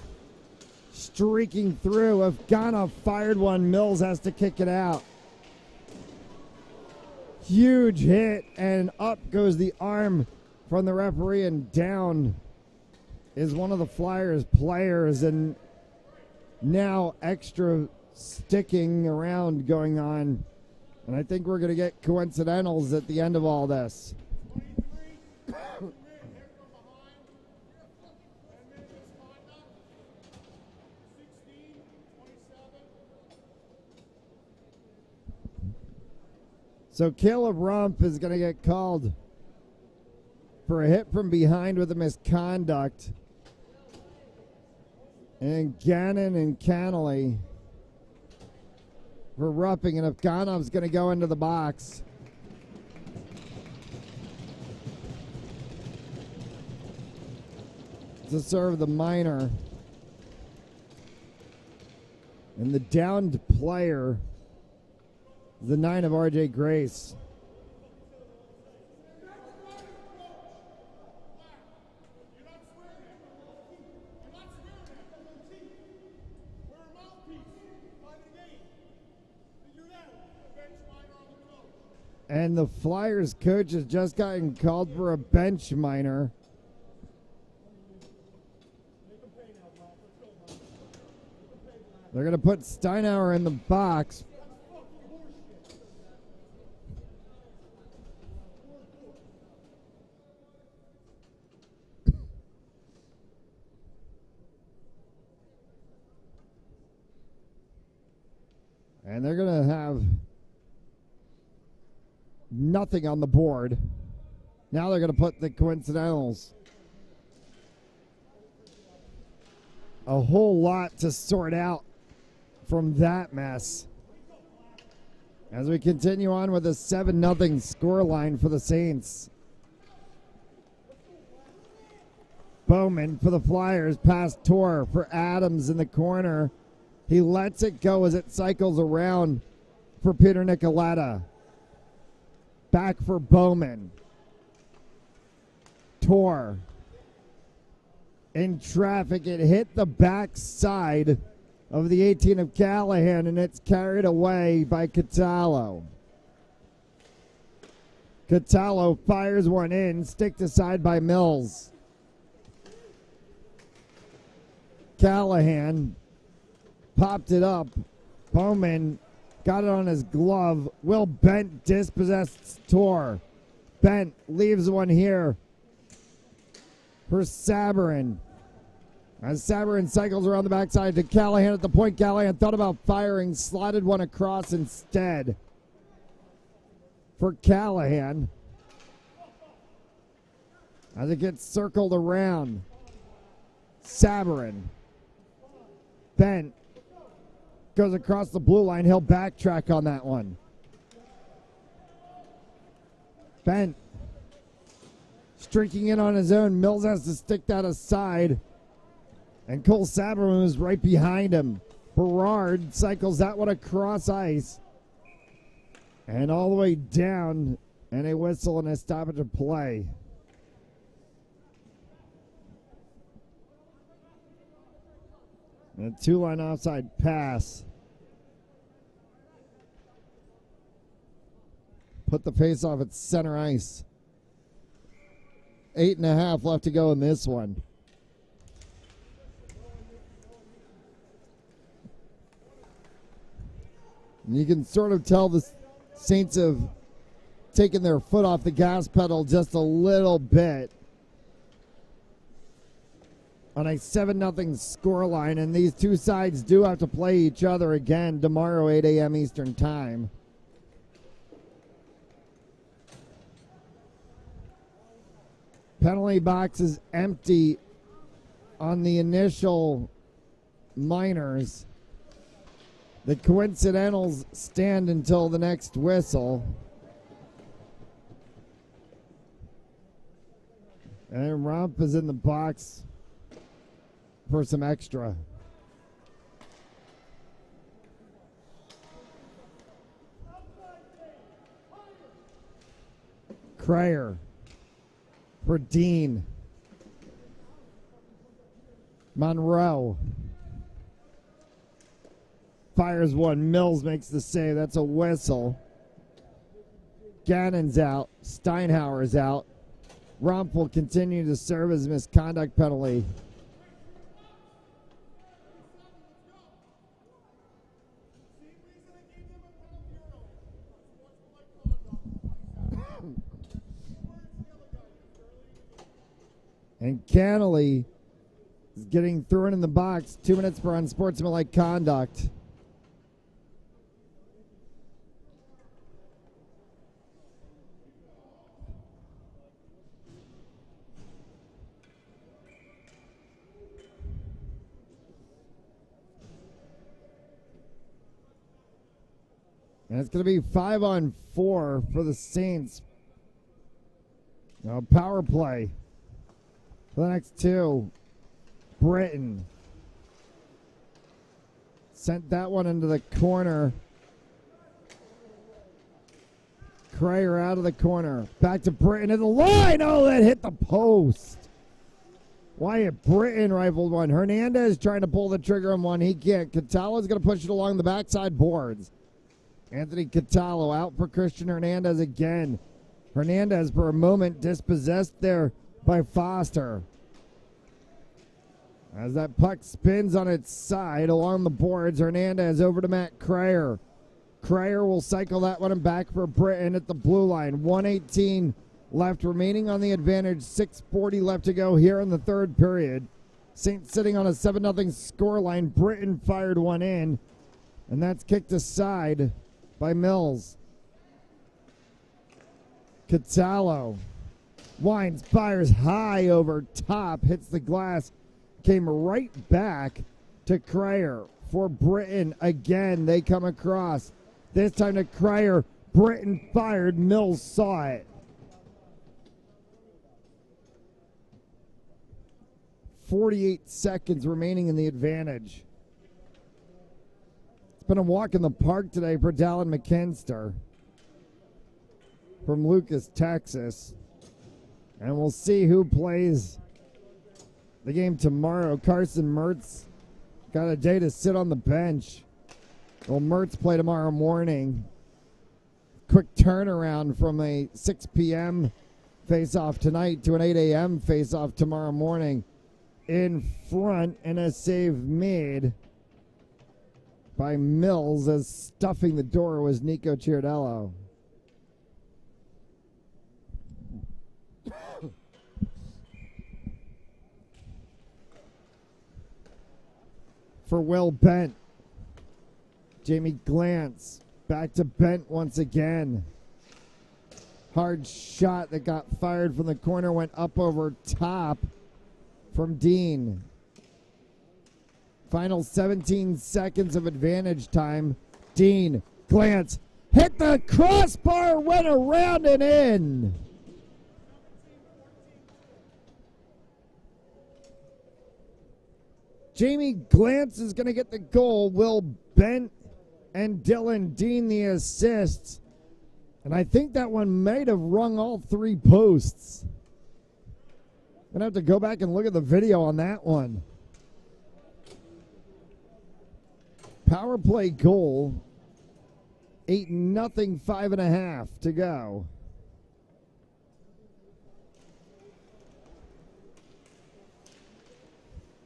streaking through. Afganov fired one. Mills has to kick it out. Huge hit, and up goes the arm from the referee, and down is one of the Flyers players, and now extra sticking around going on. And I think we're going to get coincidentals at the end of all this. So Caleb Rumpf is going to get called for a hit from behind with a misconduct. And Gannon and Cannelly for roughing, and Afganov's going to go into the box. To serve the minor. And the downed player, the 9 of RJ Grace. And the Flyers coach has just gotten called for a bench minor. They're going to put Steinauer in the box. And they're going to have nothing on the board. Now they're going to put the coincidentals. A whole lot to sort out from that mess. As we continue on with a 7-0 scoreline for the Saints. Bowman for the Flyers, pass Tor for Adams in the corner. He lets it go as it cycles around for Peter Nicoletta. Back for Bowman. Tor. In traffic, it hit the backside of the 18 of Callahan, and it's carried away by Catallo. Catallo fires one in, sticked aside by Mills. Callahan popped it up. Bowman got it on his glove. Will Bent dispossessed Tor. Bent leaves one here for Sabourin. As Sabourin cycles around the backside to Callahan at the point. Callahan thought about firing, slotted one across instead for Callahan. As it gets circled around. Sabourin. Bent goes across the blue line. He'll backtrack on that one. Bent streaking in on his own. Mills has to stick that aside. And Cole Sabourin is right behind him. Berard cycles that one across ice. And all the way down. And a whistle and a stoppage of play. And a two-line offside pass. Put the face-off at center ice. 8.5 left to go in this one. And you can sort of tell the Saints have taken their foot off the gas pedal just a little bit on a 7-0 scoreline, and these two sides do have to play each other again tomorrow, 8 a.m. Eastern Time. Penalty box is empty on the initial minors. The coincidentals stand until the next whistle. And Rump is in the box for some extra. Crayer for Dean. Monroe fires one. Mills makes the save. That's a whistle. Gannon's out. Steinhauer's out. Rump will continue to serve as misconduct penalty. And Cannelly is getting thrown in the box. 2 minutes for unsportsmanlike conduct. And it's going to be 5-on-4 for the Saints. Now power play. For the next two, Britton sent that one into the corner. Crayer out of the corner. Back to Britton at the line. Oh, that hit the post. Wyatt Britton rifled one. Hernandez trying to pull the trigger on one. He can't. Catalo's going to push it along the backside boards. Anthony Catalo out for Christian Hernandez again. Hernandez for a moment dispossessed there by Foster. As that puck spins on its side along the boards, Hernandez over to Matt Crayer. Crayer will cycle that one and back for Britton at the blue line. 1:18 left remaining on the advantage. 6:40 left to go here in the third period. Saints sitting on a 7-0 scoreline. Britton fired one in, and that's kicked aside by Mills. Catalo winds, fires high over top, hits the glass, came right back to Crayer for Britton again. They come across. This time to Crayer. Britton fired. Mills saw it. 48 seconds remaining in the advantage. It's been a walk in the park today for Dallin McKinster from Lucas, Texas. And we'll see who plays the game tomorrow. Carson Mertz got a day to sit on the bench. Well, Mertz play tomorrow morning. Quick turnaround from a 6 p.m. face-off tonight to an 8 a.m. face-off tomorrow morning. In front, and a save made by Mills as stuffing the door was Nico Ciardello. For Will Bent. Jamie Glantz back to Bent once again. Hard shot that got fired from the corner, went up over top from Dean. Final 17 seconds of advantage time. Dean, Glantz, hit the crossbar, went around and in. Jamie Glantz is going to get the goal. Will Bent and Dylan Dean the assists. And I think that one might have rung all 3 posts. I'm going to have to go back and look at the video on that one. Power play goal. 8-0, 5.5 to go.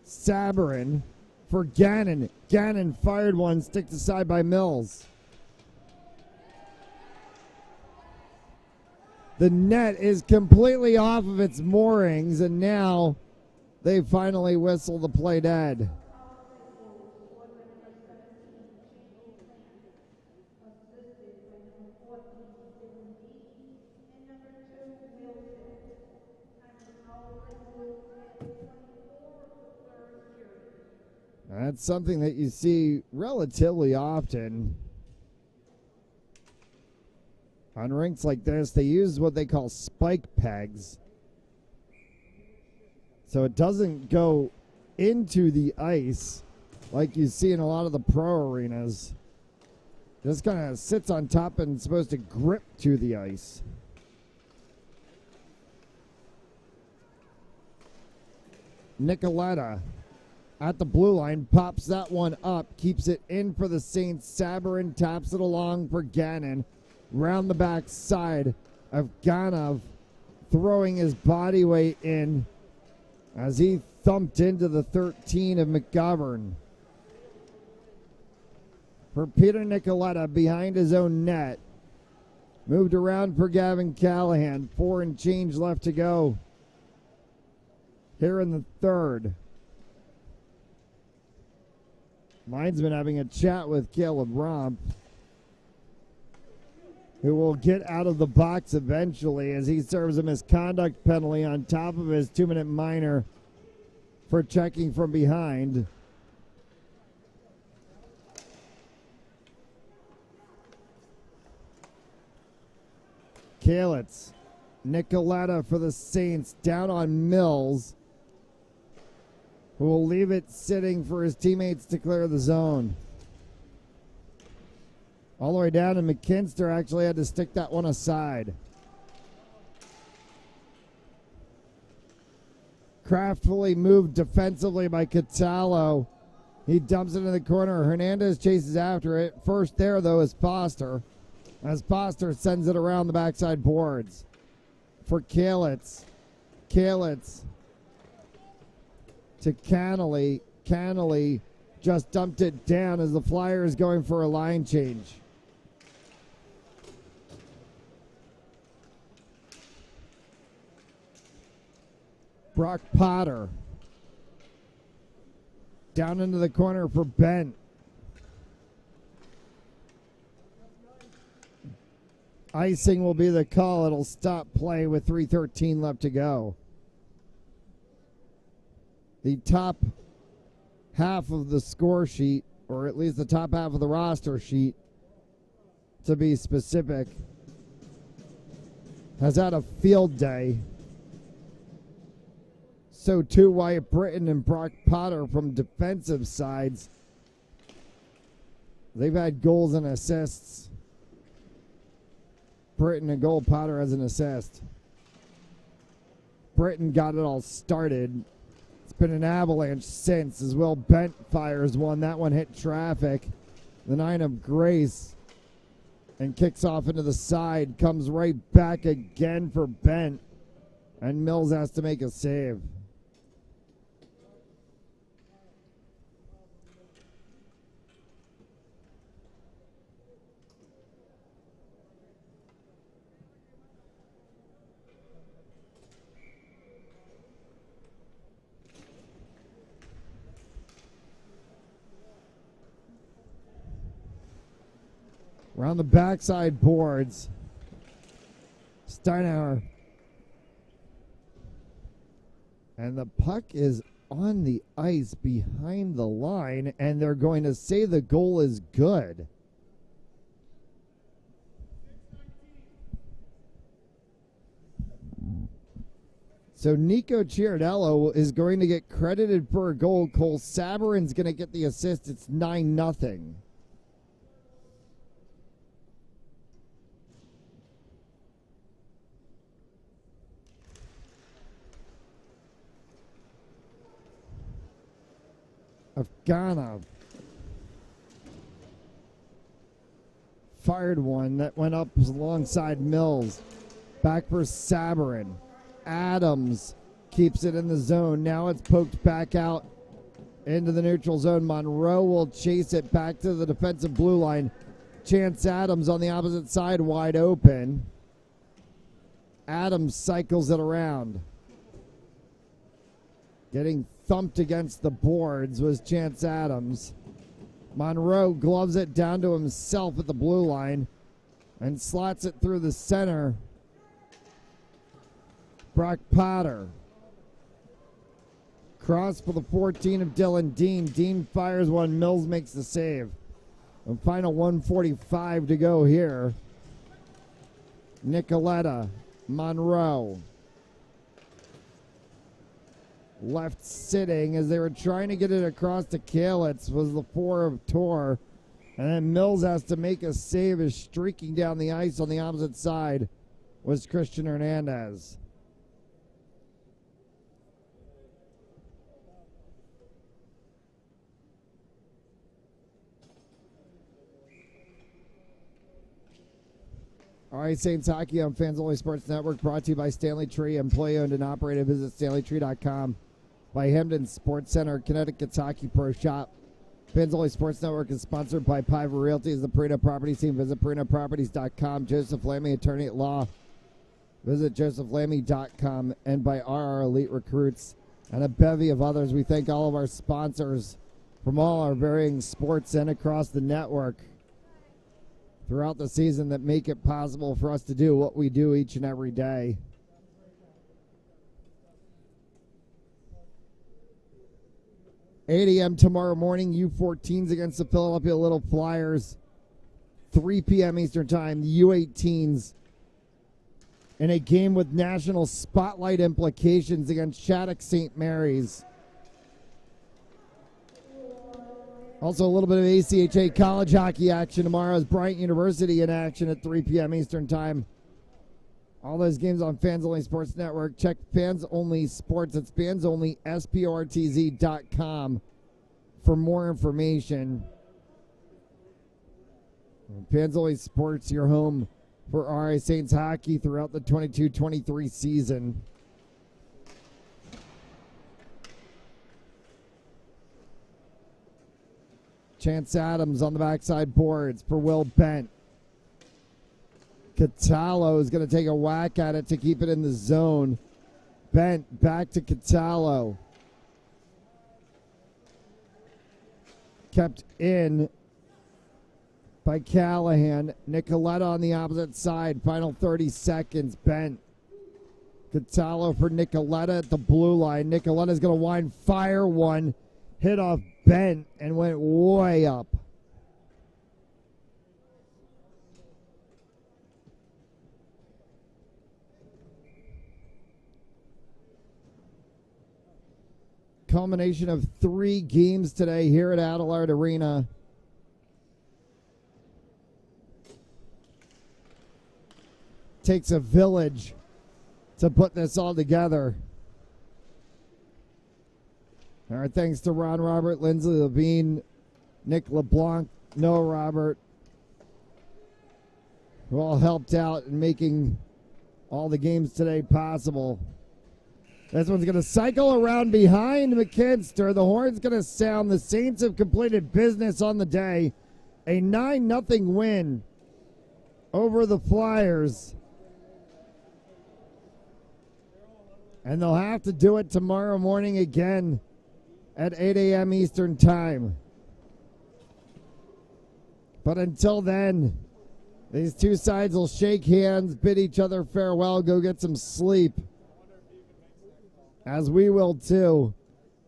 Sabourin for Gannon. Gannon fired one, sticked aside by Mills. The net is completely off of its moorings, and now they finally whistle the play dead. That's something that you see relatively often on rinks like this. They use what they call spike pegs, so it doesn't go into the ice like you see in a lot of the pro arenas. It just kind of sits on top and is supposed to grip to the ice. Nicoletta at the blue line, pops that one up, keeps it in for the Saints. Sabourin taps it along for Gannon. Round the back side of Ganov, throwing his body weight in as he thumped into the 13 of McGovern. For Peter Nicoletta behind his own net. Moved around for Gavin Callahan. 4 and change left to go here in the third. Linesman having a chat with Caleb Romp, who will get out of the box eventually as he serves a misconduct penalty on top of his 2-minute minor for checking from behind. Kalitz, Nicoletta for the Saints, down on Mills, who will leave it sitting for his teammates to clear the zone. All the way down, and McKinster actually had to stick that one aside. Craftfully moved defensively by Catallo. He dumps it in the corner. Hernandez chases after it. First there, though, is Foster, as Foster sends it around the backside boards. For Kalitz. Kalitz to Cannelly. Cannelly just dumped it down as the Flyer is going for a line change. Brock Potter down into the corner for Bent. Icing will be the call. It'll stop play with 3:13 left to go. The top half of the score sheet, or at least the top half of the roster sheet, to be specific, has had a field day. So too Wyatt Britton and Brock Potter from defensive sides. They've had goals and assists. Britton a goal, Potter has an assist. Britton got it all started. It's been an avalanche since, as Will Bent fires one. That one hit traffic. The 9 of Grace, and kicks off into the side. Comes right back again for Bent, and Mills has to make a save. Around the backside boards, Steinauer. And the puck is on the ice behind the line, and they're going to say the goal is good. So Nico Ciardello is going to get credited for a goal. Cole Sabourin's going to get the assist. It's 9-0. Afghanov fired one that went up alongside Mills. Back for Sabarin. Adams keeps it in the zone. Now it's poked back out into the neutral zone. Monroe will chase it back to the defensive blue line. Chance Adams on the opposite side, wide open. Adams cycles it around. Getting thumped against the boards was Chance Adams. Monroe gloves it down to himself at the blue line and slots it through the center. Brock Potter. Cross for the 14 of Dylan Dean. Dean fires one. Mills makes the save. And final 1:45 to go here. Nicoletta. Monroe. Left sitting as they were trying to get it across to Kalitz was the 4 of Tor. And then Mills has to make a save as streaking down the ice on the opposite side was Christian Hernandez. All right, Saints Hockey on Fans Only Sports Network, brought to you by Stanley Tree, employee owned and operated. Visit StanleyTree.com. By Hemden Sports Center, Connecticut's Hockey Pro Shop. Fans Only Sports Network is sponsored by Piva Realty as the Perino Properties team. Visit PerinoProperties.com. Joseph Lammy, attorney at law. Visit JosephLammy.com. And by RR Elite Recruits and a bevy of others. We thank all of our sponsors from all our varying sports and across the network throughout the season that make it possible for us to do what we do each and every day. $8 a.m. tomorrow morning, U14s against the Philadelphia Little Flyers. 3 p.m. Eastern Time, the U18s in a game with national spotlight implications against Shattuck St. Mary's. Also, a little bit of ACHA college hockey action tomorrow as Bryant University in action at 3 p.m. Eastern Time. All those games on Fans Only Sports Network. Check Fans Only Sports. It's fansonlysportz.com for more information. Fans Only Sports, your home for RI Saints hockey throughout the 22-23 season. Chance Adams on the backside boards for Will Bent. Catallo is going to take a whack at it to keep it in the zone. Bent back to Catallo. Kept in by Callahan. Nicoletta on the opposite side. Final 30 seconds. Bent. Catallo for Nicoletta at the blue line. Nicoletta's going to wind, fire one. Hit off Bent and went way up. Culmination of 3 games today here at Adelaide Arena. Takes a village to put this all together. All right, thanks to Ron Robert, Lindsay Levine, Nick LeBlanc, Noah Robert, who all helped out in making all the games today possible. This one's going to cycle around behind McKinster. The horn's going to sound. The Saints have completed business on the day. A 9-0 win over the Flyers. And they'll have to do it tomorrow morning again at 8 a.m. Eastern Time. But until then, these two sides will shake hands, bid each other farewell, go get some sleep. As we will too.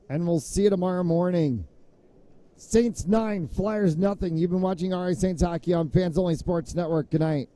And we'll see you tomorrow morning. Saints 9, Flyers nothing. You've been watching RI Saints Hockey on Fans Only Sports Network. Good night.